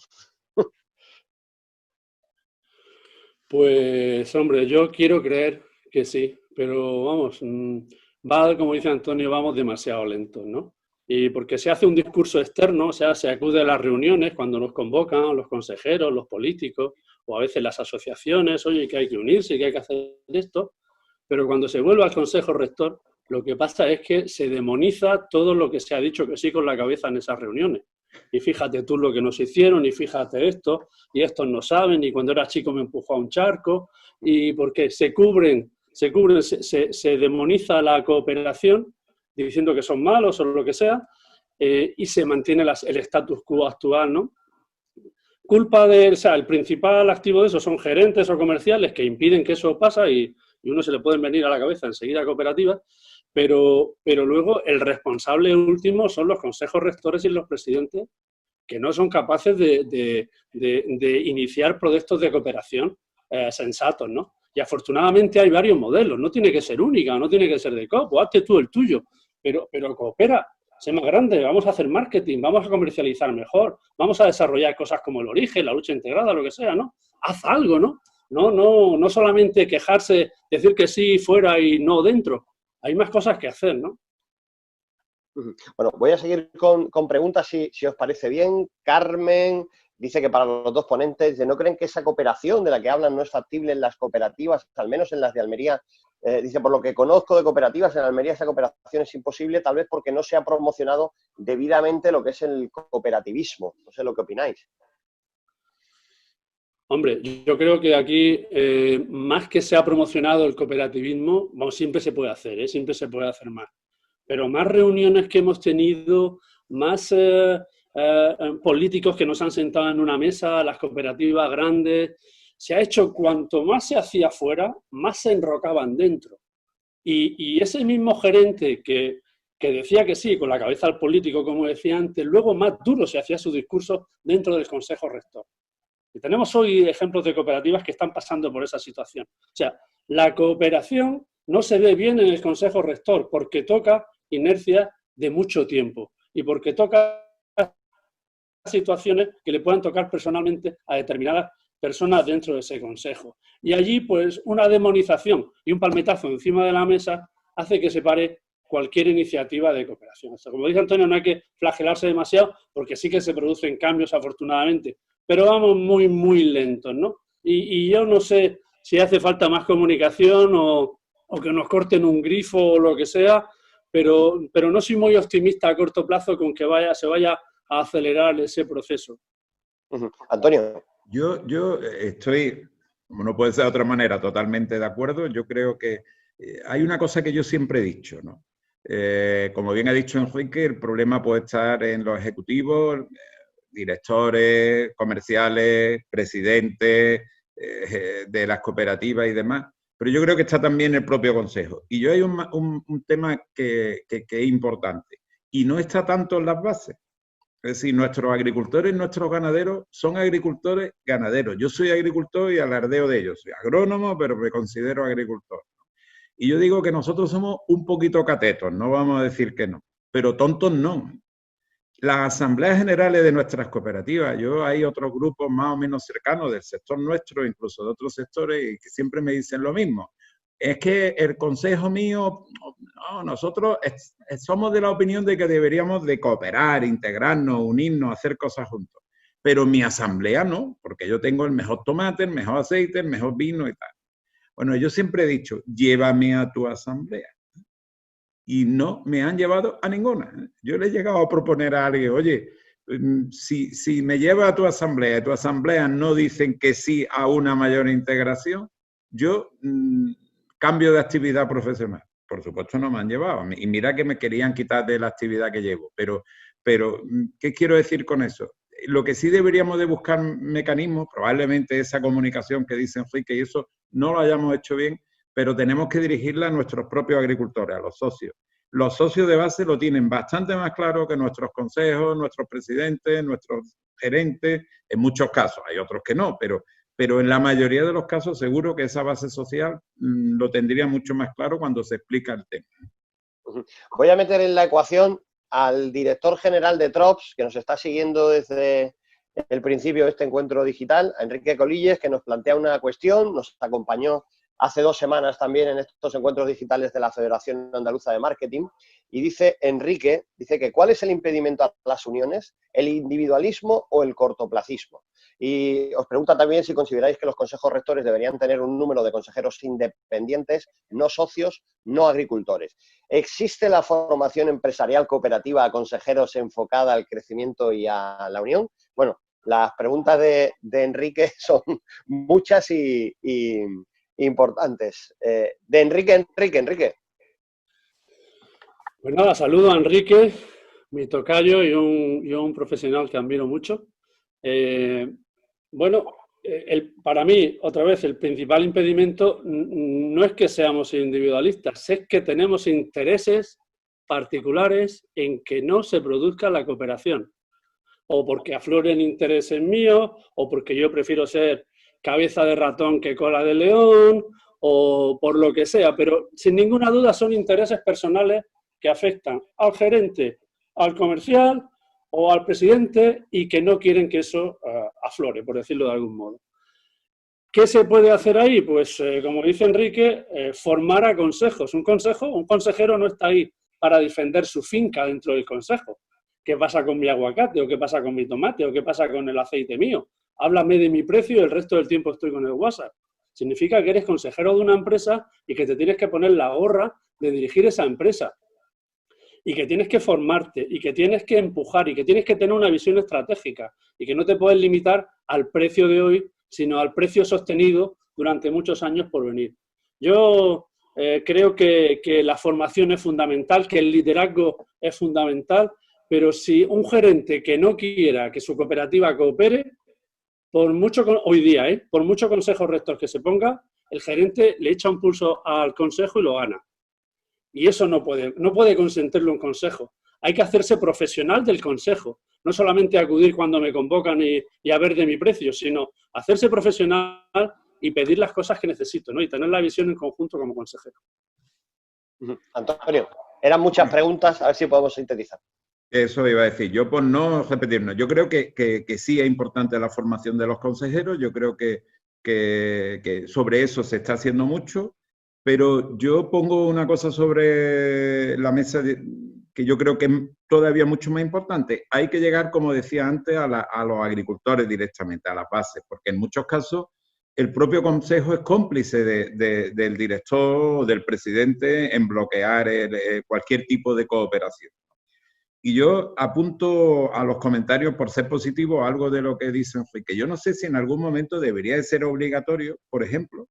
Pues, hombre, yo quiero creer que sí, pero vamos, como dice Antonio, vamos demasiado lentos, ¿no? Y porque se hace un discurso externo, o sea, se acude a las reuniones cuando nos convocan los consejeros, los políticos, o a veces las asociaciones, oye, que hay que unirse, que hay que hacer esto, pero cuando se vuelve al Consejo Rector, lo que pasa es que se demoniza todo lo que se ha dicho que sí con la cabeza en esas reuniones. Y fíjate tú lo que nos hicieron, y fíjate esto, y estos no saben, y cuando era chico me empujó a un charco, y porque se demoniza la cooperación, diciendo que son malos o lo que sea, y se mantiene el status quo actual, ¿no? El principal activo de eso son gerentes o comerciales que impiden que eso pasa y uno se le pueden venir a la cabeza enseguida cooperativas, pero luego el responsable último son los consejos rectores y los presidentes que no son capaces de iniciar proyectos de cooperación sensatos, ¿no? Y afortunadamente hay varios modelos, no tiene que ser única, no tiene que ser de COP, o hazte tú el tuyo, pero coopera, sé más grande, vamos a hacer marketing, vamos a comercializar mejor, vamos a desarrollar cosas como el origen, la lucha integrada, lo que sea, ¿no? Haz algo, ¿no? No solamente quejarse, decir que sí fuera y no dentro. Hay más cosas que hacer, ¿no? Bueno, voy a seguir con preguntas, si os parece bien. Carmen dice que para los dos ponentes, ¿no creen que esa cooperación de la que hablan no es factible en las cooperativas, al menos en las de Almería? Dice, por lo que conozco de cooperativas, en Almería esa cooperación es imposible, tal vez porque no se ha promocionado debidamente lo que es el cooperativismo. No sé lo que opináis. Hombre, yo creo que aquí, más que se ha promocionado el cooperativismo, siempre se puede hacer, siempre se puede hacer más. Pero más reuniones que hemos tenido, más políticos que nos han sentado en una mesa, las cooperativas grandes, se ha hecho cuanto más se hacía fuera, más se enrocaban dentro. Y ese mismo gerente que decía que sí, con la cabeza al político, como decía antes, luego más duro se hacía su discurso dentro del Consejo Rector. Y tenemos hoy ejemplos de cooperativas que están pasando por esa situación. O sea, la cooperación no se ve bien en el Consejo Rector porque toca inercia de mucho tiempo y porque toca situaciones que le puedan tocar personalmente a determinadas personas dentro de ese consejo. Y allí, pues, una demonización y un palmetazo encima de la mesa hace que se pare cualquier iniciativa de cooperación. O sea, como dice Antonio, no hay que flagelarse demasiado porque sí que se producen cambios, afortunadamente, pero vamos muy, muy lentos, ¿no? Y yo no sé si hace falta más comunicación o que nos corten un grifo o lo que sea, pero no soy muy optimista a corto plazo con que se vaya a acelerar ese proceso. Antonio. Yo estoy, como no puede ser de otra manera, totalmente de acuerdo. Yo creo que hay una cosa que yo siempre he dicho, ¿no? Como bien ha dicho Enrique, el problema puede estar en los ejecutivos, directores, comerciales, presidentes de las cooperativas y demás, pero yo creo que está también el propio consejo. Y yo hay un tema que es importante, y no está tanto en las bases. Es decir, nuestros agricultores y nuestros ganaderos son agricultores ganaderos. Yo soy agricultor y alardeo de ello. Soy agrónomo, pero me considero agricultor. Y yo digo que nosotros somos un poquito catetos, no vamos a decir que no, pero tontos no. Las asambleas generales de nuestras cooperativas, hay otros grupos más o menos cercanos del sector nuestro, incluso de otros sectores, y que siempre me dicen lo mismo. Es que el consejo mío, no, nosotros somos de la opinión de que deberíamos de cooperar, integrarnos, unirnos, hacer cosas juntos. Pero mi asamblea no, porque yo tengo el mejor tomate, el mejor aceite, el mejor vino y tal. Bueno, yo siempre he dicho, llévame a tu asamblea. Y no me han llevado a ninguna. Yo le he llegado a proponer a alguien, oye, si me lleva a tu asamblea no dicen que sí a una mayor integración, yo cambio de actividad profesional. Por supuesto no me han llevado. Y mira que me querían quitar de la actividad que llevo. Pero ¿qué quiero decir con eso? Lo que sí deberíamos de buscar mecanismos, probablemente esa comunicación que dice Enrique, y eso no lo hayamos hecho bien, pero tenemos que dirigirla a nuestros propios agricultores, a los socios. Los socios de base lo tienen bastante más claro que nuestros consejos, nuestros presidentes, nuestros gerentes, en muchos casos, hay otros que no, pero en la mayoría de los casos seguro que esa base social lo tendría mucho más claro cuando se explica el tema. Voy a meter en la ecuación al director general de TROPS, que nos está siguiendo desde el principio de este encuentro digital, a Enrique Colilles, que nos plantea una cuestión, nos acompañó hace 2 semanas también en estos encuentros digitales de la Federación Andaluza de Marketing, y dice Enrique, que ¿cuál es el impedimento a las uniones? ¿El individualismo o el cortoplacismo? Y os pregunta también si consideráis que los consejos rectores deberían tener un número de consejeros independientes, no socios, no agricultores. ¿Existe la formación empresarial cooperativa a consejeros enfocada al crecimiento y a la unión? Bueno, las preguntas de Enrique son muchas y importantes. De Enrique. Pues nada, saludo a Enrique, mi tocayo y un profesional que admiro mucho. Para mí, otra vez, el principal impedimento no es que seamos individualistas, es que tenemos intereses particulares en que no se produzca la cooperación. O porque afloren intereses míos, o porque yo prefiero ser cabeza de ratón que cola de león, o por lo que sea, pero sin ninguna duda son intereses personales que afectan al gerente, al comercial o al presidente y que no quieren que eso aflore, por decirlo de algún modo. ¿Qué se puede hacer ahí? Pues, como dice Enrique, formar a consejos. Un consejero no está ahí para defender su finca dentro del consejo. ¿Qué pasa con mi aguacate? ¿O qué pasa con mi tomate? ¿O qué pasa con el aceite mío? Háblame de mi precio y el resto del tiempo estoy con el WhatsApp. Significa que eres consejero de una empresa y que te tienes que poner la gorra de dirigir esa empresa. Y que tienes que formarte, y que tienes que empujar, y que tienes que tener una visión estratégica, y que no te puedes limitar al precio de hoy, sino al precio sostenido durante muchos años por venir. Yo creo que la formación es fundamental, que el liderazgo es fundamental, pero si un gerente que no quiera que su cooperativa coopere, por mucho consejo rector que se ponga, el gerente le echa un pulso al consejo y lo gana. Y eso no puede consentirlo un consejo. Hay que hacerse profesional del consejo. No solamente acudir cuando me convocan y a ver de mi precio, sino hacerse profesional y pedir las cosas que necesito, ¿no? Y tener la visión en conjunto como consejero. Antonio, eran muchas preguntas, a ver si podemos sintetizar. Eso iba a decir. Yo, por no repetirnos, yo creo que sí es importante la formación de los consejeros. Yo creo que sobre eso se está haciendo mucho. Pero yo pongo una cosa sobre la mesa que yo creo que es todavía mucho más importante. Hay que llegar, como decía antes, a los agricultores directamente, a las bases, porque en muchos casos el propio consejo es cómplice del director o del presidente en bloquear cualquier tipo de cooperación. Y yo apunto a los comentarios, por ser positivo, algo de lo que dice Enrique. Yo no sé si en algún momento debería de ser obligatorio, por ejemplo,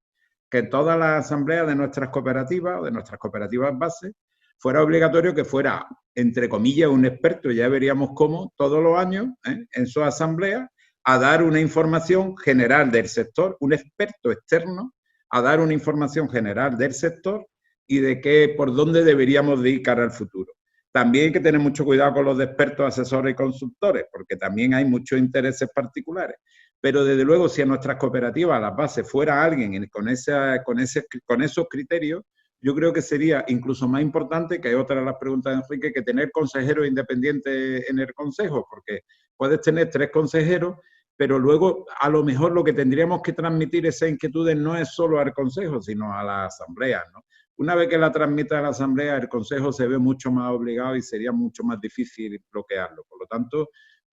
que en todas las asambleas de nuestras cooperativas o de nuestras cooperativas base fuera obligatorio que fuera, entre comillas, un experto, ya veríamos cómo, todos los años, en sus asambleas, a dar una información general del sector, un experto externo, a dar una información general del sector y de por dónde deberíamos de ir cara al futuro. También hay que tener mucho cuidado con los expertos, asesores y consultores, porque también hay muchos intereses particulares. Pero desde luego, si a nuestras cooperativas a las bases fuera alguien con esos criterios, yo creo que sería incluso más importante, que hay otra de las preguntas de Enrique, que tener consejeros independientes en el consejo, porque puedes tener 3 consejeros, pero luego a lo mejor lo que tendríamos que transmitir esas inquietudes no es solo al consejo, sino a la asamblea, ¿no? Una vez que la transmite a la asamblea, el consejo se ve mucho más obligado y sería mucho más difícil bloquearlo. Por lo tanto,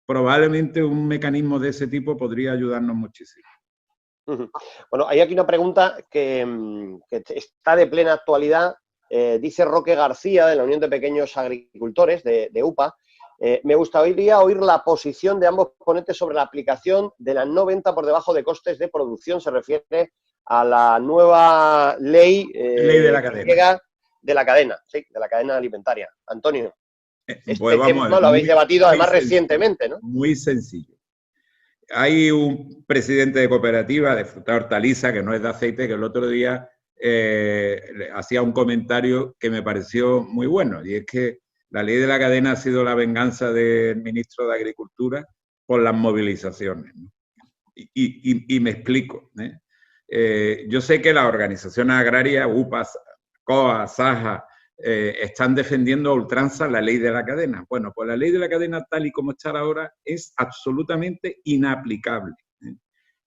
probablemente un mecanismo de ese tipo podría ayudarnos muchísimo. Bueno, hay aquí una pregunta que está de plena actualidad. Dice Roque García, de la Unión de Pequeños Agricultores, de UPA. Me gustaría oír la posición de ambos ponentes sobre la aplicación de la no venta por debajo de costes de producción. Se refiere a la nueva ley, ley de la cadena. De la cadena, sí, de la cadena alimentaria. Antonio, pues tema lo habéis debatido además recientemente, ¿no? Muy sencillo. Hay un presidente de cooperativa de fruta hortaliza, que no es de aceite, que el otro día hacía un comentario que me pareció muy bueno, y es que la ley de la cadena ha sido la venganza del ministro de Agricultura por las movilizaciones, ¿no? Y me explico, ¿eh? Yo sé que las organizaciones agrarias, UPA, COA, SAJA, están defendiendo a ultranza la ley de la cadena. Bueno, pues la ley de la cadena tal y como está ahora es absolutamente inaplicable, ¿eh?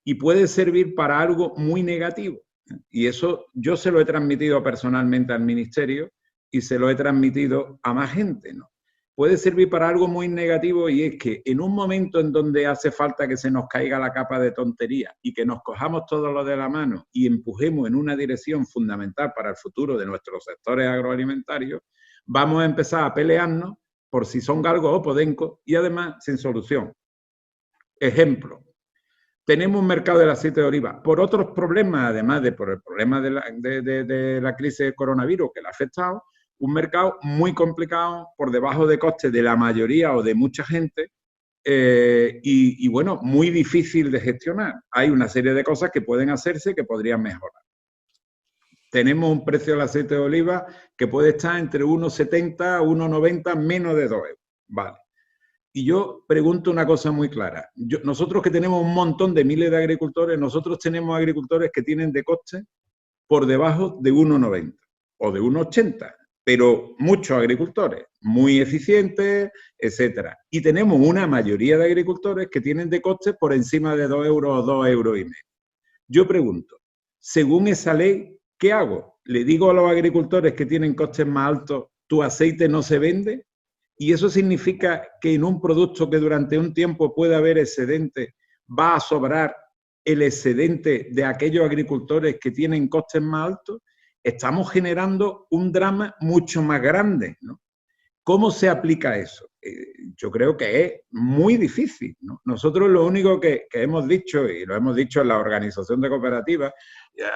Y puede servir para algo muy negativo, ¿eh? Y eso yo se lo he transmitido personalmente al Ministerio y se lo he transmitido a más gente, ¿no? Puede servir para algo muy negativo, y es que en un momento en donde hace falta que se nos caiga la capa de tontería y que nos cojamos todos los de la mano y empujemos en una dirección fundamental para el futuro de nuestros sectores agroalimentarios, vamos a empezar a pelearnos por si son galgos o podencos y además sin solución. Ejemplo, tenemos un mercado del aceite de oliva por otros problemas, además de por el problema de la crisis del coronavirus que le ha afectado, un mercado muy complicado, por debajo de costes de la mayoría o de mucha gente, y bueno, muy difícil de gestionar. Hay una serie de cosas que pueden hacerse que podrían mejorar. Tenemos un precio del aceite de oliva que puede estar entre 1,70, 1,90, menos de 2 euros. Vale. Y yo pregunto una cosa muy clara. Nosotros que tenemos un montón de miles de agricultores, nosotros tenemos agricultores que tienen de coste por debajo de 1,90 o de 1,80. Pero muchos agricultores, muy eficientes, etcétera. Y tenemos una mayoría de agricultores que tienen de costes por encima de 2 euros o 2,5 euros. Yo pregunto, según esa ley, ¿qué hago? ¿Le digo a los agricultores que tienen costes más altos, tu aceite no se vende? ¿Y eso significa que en un producto que durante un tiempo puede haber excedente, va a sobrar el excedente de aquellos agricultores que tienen costes más altos? Estamos generando un drama mucho más grande, ¿no? ¿Cómo se aplica eso? Yo creo que es muy difícil, ¿no? Nosotros lo único que hemos dicho, y lo hemos dicho en la organización de cooperativas,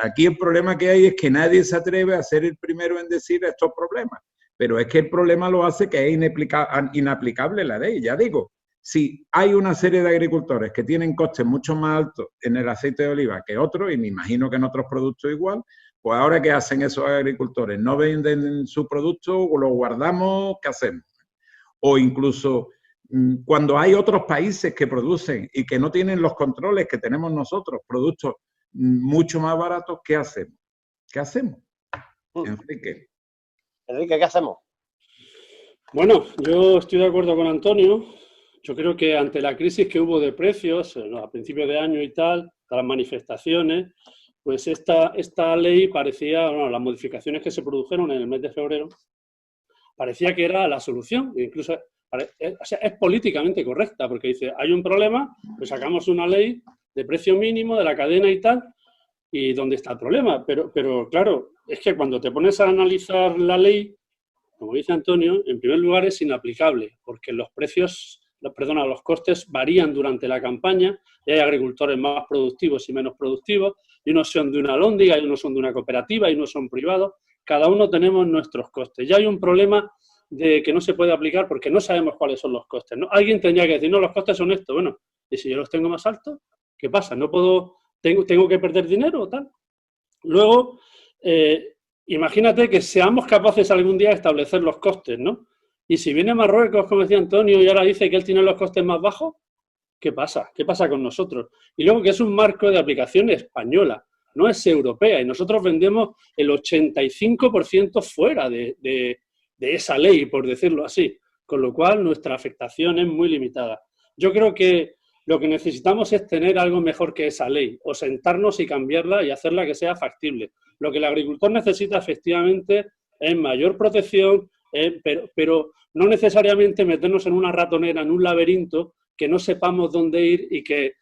aquí el problema que hay es que nadie se atreve a ser el primero en decir estos problemas, pero es que el problema lo hace que es inaplicable la ley. Ya digo, si hay una serie de agricultores que tienen costes mucho más altos en el aceite de oliva que otros, y me imagino que en otros productos igual, pues ahora, ¿qué hacen esos agricultores? ¿No venden su producto o lo guardamos? ¿Qué hacemos? O incluso cuando hay otros países que producen y que no tienen los controles que tenemos nosotros, productos mucho más baratos, ¿qué hacemos? ¿Qué hacemos? Enrique. Enrique, ¿qué hacemos? Bueno, yo estoy de acuerdo con Antonio. Yo creo que ante la crisis que hubo de precios a principios de año y tal, las manifestaciones, pues esta ley parecía, bueno, las modificaciones que se produjeron en el mes de febrero, parecía que era la solución. Incluso es políticamente correcta, porque dice, hay un problema, pues sacamos una ley de precio mínimo de la cadena y tal, y ¿dónde está el problema? Pero claro, es que cuando te pones a analizar la ley, como dice Antonio, en primer lugar es inaplicable, porque los costes varían durante la campaña, y hay agricultores más productivos y menos productivos, y unos son de una lóndiga, y unos son de una cooperativa, y unos son privados. Cada uno tenemos nuestros costes. Ya hay un problema de que no se puede aplicar porque no sabemos cuáles son los costes, ¿no? Alguien tendría que decir, no, los costes son estos. Bueno, ¿y si yo los tengo más altos? ¿Qué pasa? ¿No puedo, tengo que perder dinero o tal? Luego, imagínate que seamos capaces algún día de establecer los costes, ¿no? Y si viene Marruecos, como decía Antonio, y ahora dice que él tiene los costes más bajos, ¿qué pasa? ¿Qué pasa con nosotros? Y luego que es un marco de aplicación española, no es europea, y nosotros vendemos el 85% fuera de esa ley, por decirlo así, con lo cual nuestra afectación es muy limitada. Yo creo que lo que necesitamos es tener algo mejor que esa ley, o sentarnos y cambiarla y hacerla que sea factible. Lo que el agricultor necesita efectivamente es mayor protección, pero no necesariamente meternos en una ratonera, en un laberinto, que no sepamos dónde ir y que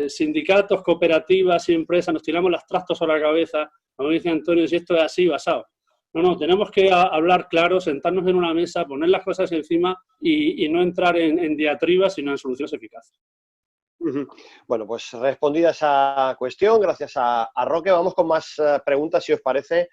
sindicatos, cooperativas y empresas nos tiramos las trastos a la cabeza, como dice Antonio, si esto es así, basado. No, tenemos que hablar claro, sentarnos en una mesa, poner las cosas encima y no entrar en diatribas, sino en soluciones eficaces. Bueno, pues respondida esa cuestión, gracias a Roque, vamos con más preguntas, si os parece.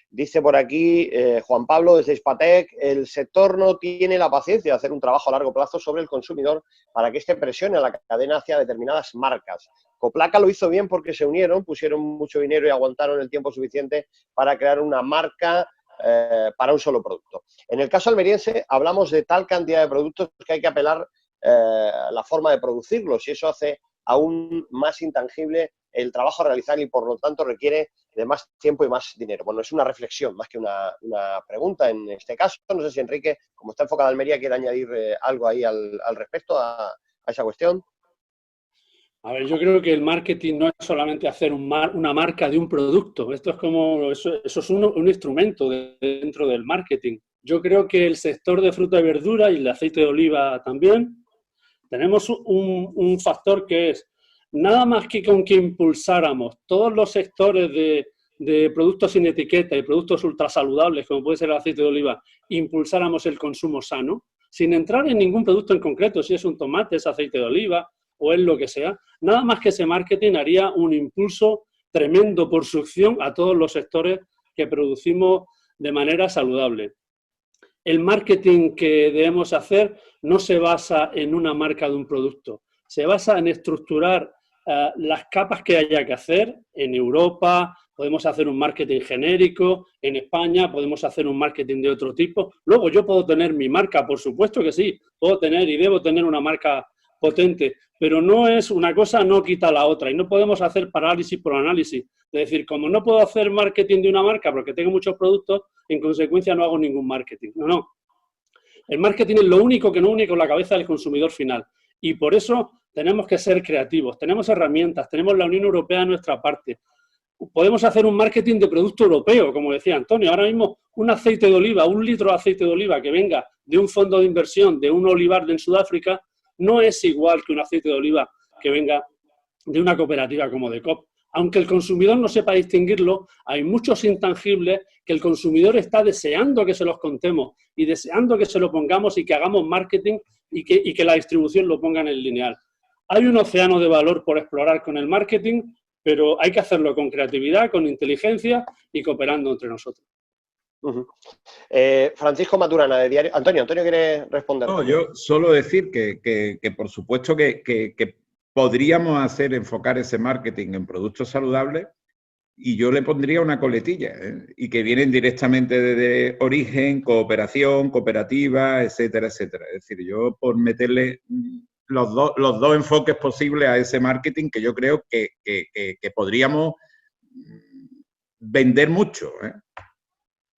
Dice por aquí Juan Pablo desde Hispatec, el sector no tiene la paciencia de hacer un trabajo a largo plazo sobre el consumidor para que éste presione a la cadena hacia determinadas marcas. Coplaca lo hizo bien porque se unieron, pusieron mucho dinero y aguantaron el tiempo suficiente para crear una marca para un solo producto. En el caso almeriense hablamos de tal cantidad de productos que hay que apelar la forma de producirlos y eso hace aún más intangible el trabajo a realizar y por lo tanto requiere de más tiempo y más dinero. Bueno, es una reflexión más que una pregunta en este caso. No sé si Enrique, como está enfocado en Almería, quiere añadir algo ahí al respecto a esa cuestión. A ver, yo creo que el marketing no es solamente hacer una marca de un producto. Esto es como, eso es un instrumento dentro del marketing. Yo creo que el sector de fruta y verdura y el aceite de oliva también, tenemos un factor que es, nada más que con que impulsáramos todos los sectores de productos sin etiqueta y productos ultrasaludables, como puede ser el aceite de oliva, impulsáramos el consumo sano, sin entrar en ningún producto en concreto, si es un tomate, es aceite de oliva o es lo que sea, nada más que ese marketing haría un impulso tremendo por succión a todos los sectores que producimos de manera saludable. El marketing que debemos hacer no se basa en una marca de un producto, se basa en estructurar las capas que haya que hacer. En Europa podemos hacer un marketing genérico, en España podemos hacer un marketing de otro tipo. Luego yo puedo tener mi marca, por supuesto que sí, puedo tener y debo tener una marca potente, pero no es una cosa, no quita la otra y no podemos hacer parálisis por análisis. Es decir, como no puedo hacer marketing de una marca porque tengo muchos productos, en consecuencia no hago ningún marketing. No. El marketing es lo único que no une con la cabeza del consumidor final y por eso tenemos que ser creativos, tenemos herramientas, tenemos la Unión Europea a nuestra parte. Podemos hacer un marketing de producto europeo, como decía Antonio. Ahora mismo un aceite de oliva, 1 litro de aceite de oliva que venga de un fondo de inversión, de un olivar en Sudáfrica, no es igual que un aceite de oliva que venga de una cooperativa como de COP. Aunque el consumidor no sepa distinguirlo, hay muchos intangibles que el consumidor está deseando que se los contemos y deseando que se lo pongamos y que hagamos marketing y que la distribución lo ponga en el lineal. Hay un océano de valor por explorar con el marketing, pero hay que hacerlo con creatividad, con inteligencia y cooperando entre nosotros. Francisco Maturana, de Diario. Antonio ¿quiere responder? No, yo solo decir que por supuesto que podríamos enfocar ese marketing en productos saludables y yo le pondría una coletilla, y que vienen directamente desde origen, cooperación, cooperativa, etcétera, etcétera. Es decir, yo por meterle los dos enfoques posibles a ese marketing que yo creo que podríamos vender mucho,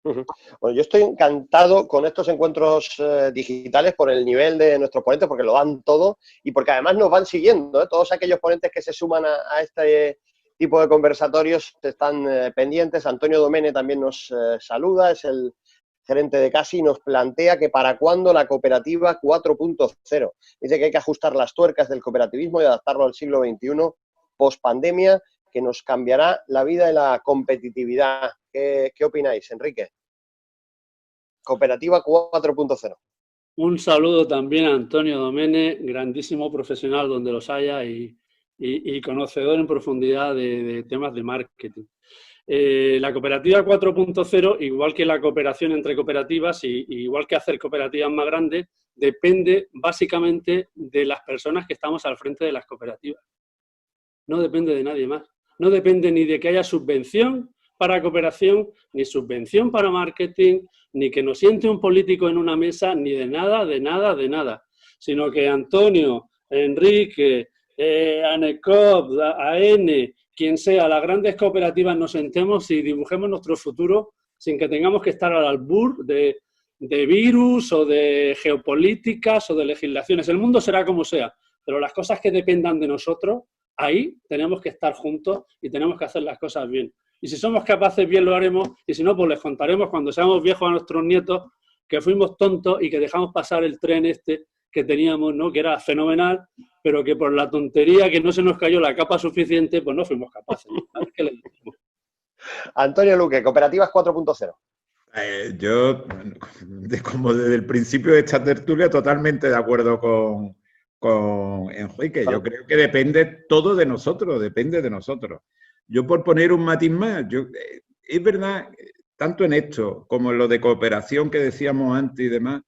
Bueno, yo estoy encantado con estos encuentros digitales por el nivel de nuestros ponentes, porque lo dan todo y porque además nos van siguiendo, todos aquellos ponentes que se suman a este tipo de conversatorios están pendientes. Antonio Domene también nos saluda, es el gerente de CASI, y nos plantea que para cuándo la cooperativa 4.0. Dice que hay que ajustar las tuercas del cooperativismo y adaptarlo al siglo XXI post-pandemia, que nos cambiará la vida y la competitividad. ¿Qué opináis, Enrique? Cooperativa 4.0. Un saludo también a Antonio Domene, grandísimo profesional donde los haya y conocedor en profundidad de temas de marketing. La cooperativa 4.0, igual que la cooperación entre cooperativas y igual que hacer cooperativas más grandes, depende básicamente de las personas que estamos al frente de las cooperativas. No depende de nadie más. No depende ni de que haya subvención, para cooperación, ni subvención para marketing, ni que nos siente un político en una mesa, ni de nada, de nada, de nada. Sino que Antonio, Enrique, ANECOP, AN, quien sea, las grandes cooperativas nos sentemos y dibujemos nuestro futuro sin que tengamos que estar al albur de virus o de geopolíticas o de legislaciones. El mundo será como sea, pero las cosas que dependan de nosotros, ahí tenemos que estar juntos y tenemos que hacer las cosas bien. Y si somos capaces, bien lo haremos, y si no, pues les contaremos cuando seamos viejos a nuestros nietos que fuimos tontos y que dejamos pasar el tren este que teníamos, ¿no? Que era fenomenal, pero que por la tontería que no se nos cayó la capa suficiente, pues no fuimos capaces. ¿Qué le decimos? Antonio Luque, Cooperativas 4.0. Yo, como desde el principio de esta tertulia, totalmente de acuerdo con Enrique. Yo creo que depende todo de nosotros, depende de nosotros. Yo, por poner un matiz más, es verdad, tanto en esto como en lo de cooperación que decíamos antes y demás,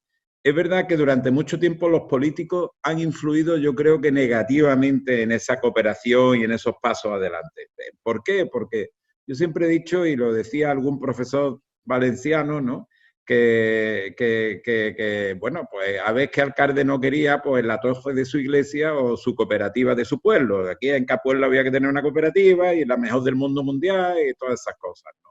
es verdad que durante mucho tiempo los políticos han influido, yo creo que negativamente en esa cooperación y en esos pasos adelante. ¿Por qué? Porque yo siempre he dicho, y lo decía algún profesor valenciano, ¿no? Que bueno, pues a ver qué alcalde no quería, pues la torre de su iglesia o su cooperativa de su pueblo. Aquí en cada pueblo había que tener una cooperativa y la mejor del mundo mundial y todas esas cosas, ¿no?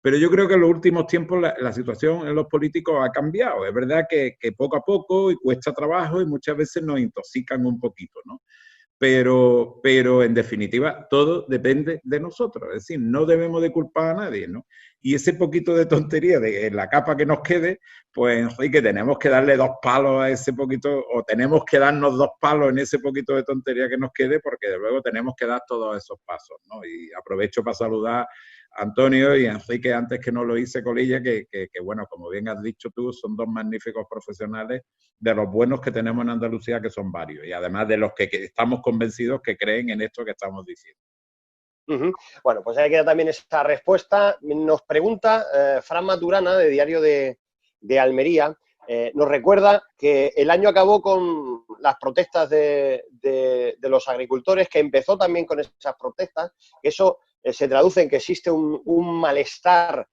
Pero yo creo que en los últimos tiempos la situación en los políticos ha cambiado. Es verdad que poco a poco y cuesta trabajo y muchas veces nos intoxican un poquito, ¿no? Pero en definitiva todo depende de nosotros. Es decir, no debemos de culpar a nadie, ¿no? Y ese poquito de tontería en la capa que nos quede, pues Enrique, tenemos que darle 2 palos a ese poquito, o tenemos que darnos 2 palos en ese poquito de tontería que nos quede, porque de luego tenemos que dar todos esos pasos, ¿no? Y aprovecho para saludar a Antonio y a Enrique, antes que no lo hice, Colilla, que bueno, como bien has dicho tú, son 2 magníficos profesionales de los buenos que tenemos en Andalucía, que son varios, y además de los que estamos convencidos que creen en esto que estamos diciendo. Bueno, pues ahí queda también esta respuesta. Nos pregunta Fran Maturana, de Diario de Almería, nos recuerda que el año acabó con las protestas de los agricultores, que empezó también con esas protestas, que eso se traduce en que existe un malestar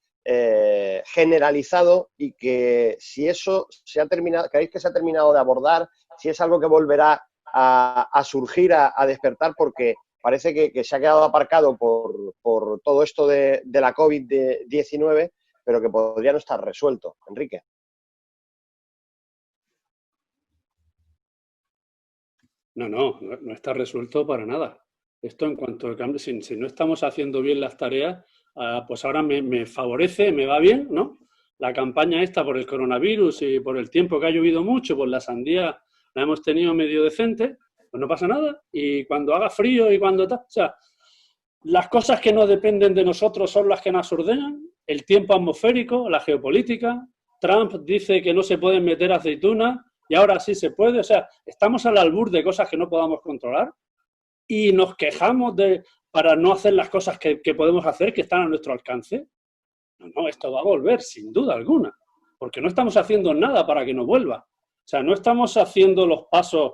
generalizado, y que si eso se ha terminado, creéis que se ha terminado de abordar, si es algo que volverá a surgir, a despertar, porque parece que se ha quedado aparcado por todo esto de la COVID-19, pero que podría no estar resuelto. Enrique. No está resuelto para nada. Esto, en cuanto al cambio, si no estamos haciendo bien las tareas, pues ahora me favorece, me va bien, ¿no? La campaña esta por el coronavirus y por el tiempo que ha llovido mucho, pues la sandía la hemos tenido medio decente, pues no pasa nada. Y cuando haga frío y cuando tal, o sea, las cosas que no dependen de nosotros son las que nos ordenan, el tiempo atmosférico, la geopolítica. Trump dice que no se pueden meter aceitunas y ahora sí se puede. O sea, estamos al albur de cosas que no podamos controlar y nos quejamos para no hacer las cosas que podemos hacer, que están a nuestro alcance. No, esto va a volver, sin duda alguna, porque no estamos haciendo nada para que no vuelva. O sea, no estamos haciendo los pasos,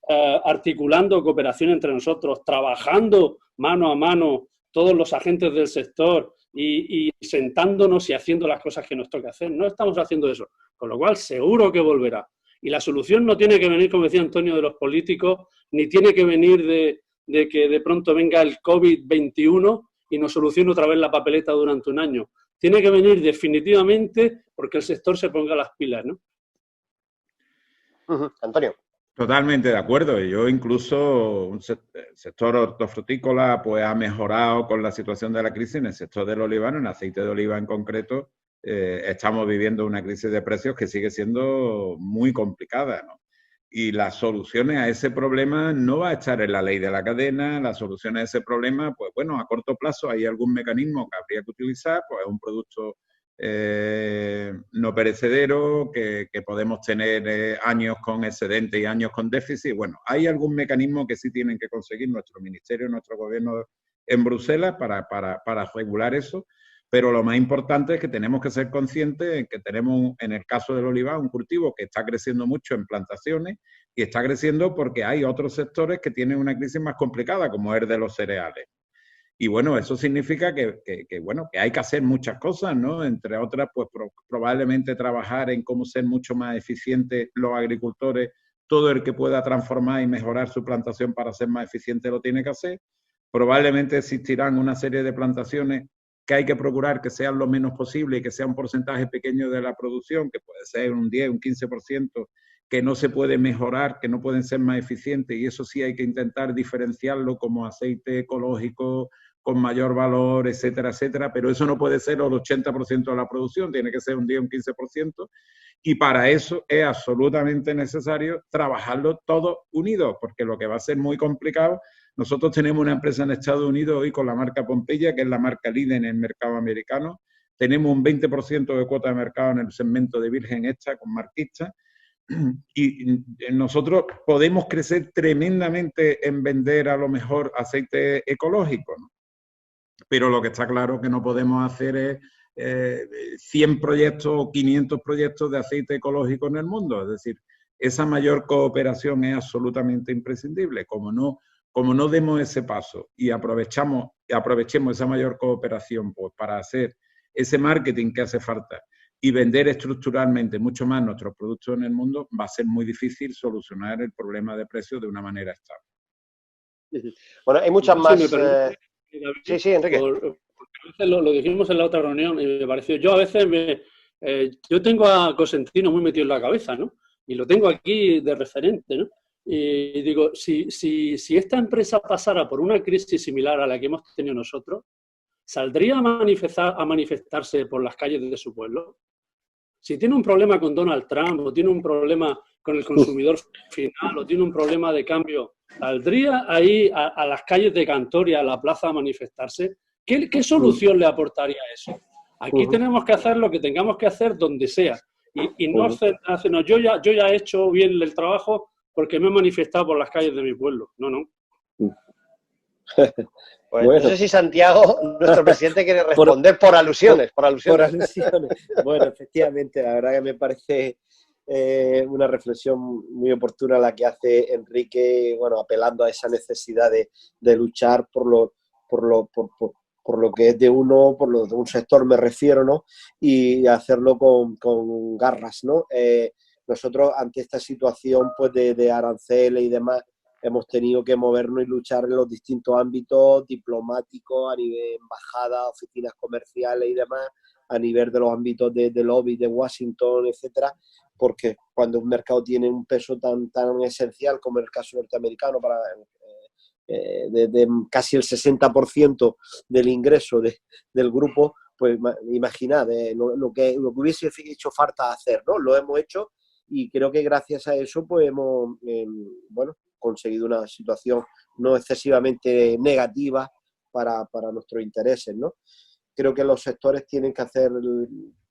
articulando cooperación entre nosotros, trabajando mano a mano todos los agentes del sector y sentándonos y haciendo las cosas que nos toca hacer. No estamos haciendo eso, con lo cual seguro que volverá. Y la solución no tiene que venir, como decía Antonio, de los políticos, ni tiene que venir de que de pronto venga el COVID-21 y nos solucione otra vez la papeleta durante un año. Tiene que venir definitivamente porque el sector se ponga las pilas, ¿no? Antonio. Totalmente de acuerdo. Yo incluso el sector hortofrutícola pues ha mejorado con la situación de la crisis. En el sector del olivano, en aceite de oliva en concreto, estamos viviendo una crisis de precios que sigue siendo muy complicada, ¿no? Y las soluciones a ese problema no va a estar en la ley de la cadena. Las soluciones a ese problema, pues bueno, a corto plazo hay algún mecanismo que habría que utilizar, pues es un producto no perecedero, que podemos tener años con excedente y años con déficit. Bueno, hay algún mecanismo que sí tienen que conseguir nuestro ministerio, nuestro gobierno en Bruselas para regular eso, pero lo más importante es que tenemos que ser conscientes de que tenemos, en el caso del olivar, un cultivo que está creciendo mucho en plantaciones y está creciendo porque hay otros sectores que tienen una crisis más complicada, como es el de los cereales. Y bueno, eso significa que hay que hacer muchas cosas, ¿no? Entre otras, pues probablemente trabajar en cómo ser mucho más eficientes los agricultores. Todo el que pueda transformar y mejorar su plantación para ser más eficiente lo tiene que hacer. Probablemente existirán una serie de plantaciones que hay que procurar que sean lo menos posible y que sea un porcentaje pequeño de la producción, que puede ser un 10, un 15%, que no se puede mejorar, que no pueden ser más eficientes, y eso sí hay que intentar diferenciarlo como aceite ecológico, con mayor valor, etcétera, etcétera, pero eso no puede ser el 80% de la producción, tiene que ser un 10, un 15%, y para eso es absolutamente necesario trabajarlo todos unidos, porque lo que va a ser muy complicado. Nosotros tenemos una empresa en Estados Unidos hoy con la marca Pompeya, que es la marca líder en el mercado americano. Tenemos un 20% de cuota de mercado en el segmento de virgen extra con marquistas. Y nosotros podemos crecer tremendamente en vender a lo mejor aceite ecológico, ¿no? Pero lo que está claro que no podemos hacer es 100 proyectos o 500 proyectos de aceite ecológico en el mundo. Es decir, esa mayor cooperación es absolutamente imprescindible. Como no demos ese paso y aprovechemos esa mayor cooperación, pues, para hacer ese marketing que hace falta y vender estructuralmente mucho más nuestros productos en el mundo, va a ser muy difícil solucionar el problema de precios de una manera estable. Bueno, hay muchas más... Sí, Enrique. Porque a veces lo dijimos en la otra reunión y me pareció... Yo a veces yo tengo a Cosentino muy metido en la cabeza, ¿no? Y lo tengo aquí de referente, ¿no? Y digo, si esta empresa pasara por una crisis similar a la que hemos tenido nosotros, ¿saldría a manifestarse por las calles de su pueblo? Si tiene un problema con Donald Trump, o tiene un problema con el consumidor final, o tiene un problema de cambio, ¿saldría ahí a las calles de Cantoria, a la plaza, a manifestarse? ¿Qué solución le aportaría eso? Aquí tenemos que hacer lo que tengamos que hacer donde sea. Y no hacernos, yo ya he hecho bien el trabajo porque me he manifestado por las calles de mi pueblo. No. Pues bueno. No sé si Santiago, nuestro presidente, quiere responder por alusiones. Por alusiones. Bueno, efectivamente, la verdad que me parece una reflexión muy oportuna la que hace Enrique, bueno, apelando a esa necesidad de luchar por lo que es de uno, por lo de un sector me refiero, ¿no? Y hacerlo con garras, ¿no? Nosotros ante esta situación pues de aranceles y demás, hemos tenido que movernos y luchar en los distintos ámbitos diplomáticos, a nivel embajada, oficinas comerciales y demás, a nivel de los ámbitos de lobby de Washington, etcétera, porque cuando un mercado tiene un peso tan esencial como el caso norteamericano, para de casi el 60% del ingreso del grupo, pues imaginad lo que hubiese hecho falta hacer, ¿no? Lo hemos hecho y creo que gracias a eso pues hemos conseguido una situación no excesivamente negativa para nuestros intereses, ¿no? Creo que los sectores tienen que hacer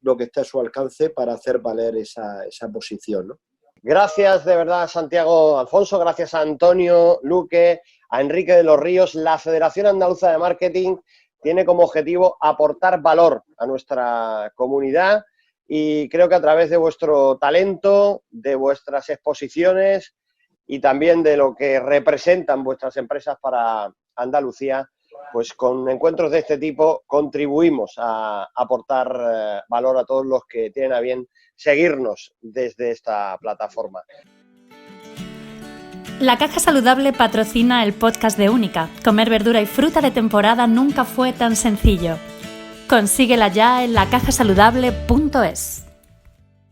lo que esté a su alcance para hacer valer esa posición, ¿no? Gracias de verdad, Santiago Alfonso, gracias a Antonio Luque, a Enrique de los Ríos. La Federación Andaluza de Marketing tiene como objetivo aportar valor a nuestra comunidad y creo que a través de vuestro talento, de vuestras exposiciones y también de lo que representan vuestras empresas para Andalucía, pues con encuentros de este tipo contribuimos a aportar valor a todos los que tienen a bien seguirnos desde esta plataforma. La Caja Saludable patrocina el podcast de Única. Comer verdura y fruta de temporada nunca fue tan sencillo. Consíguela ya en lacajasaludable.es.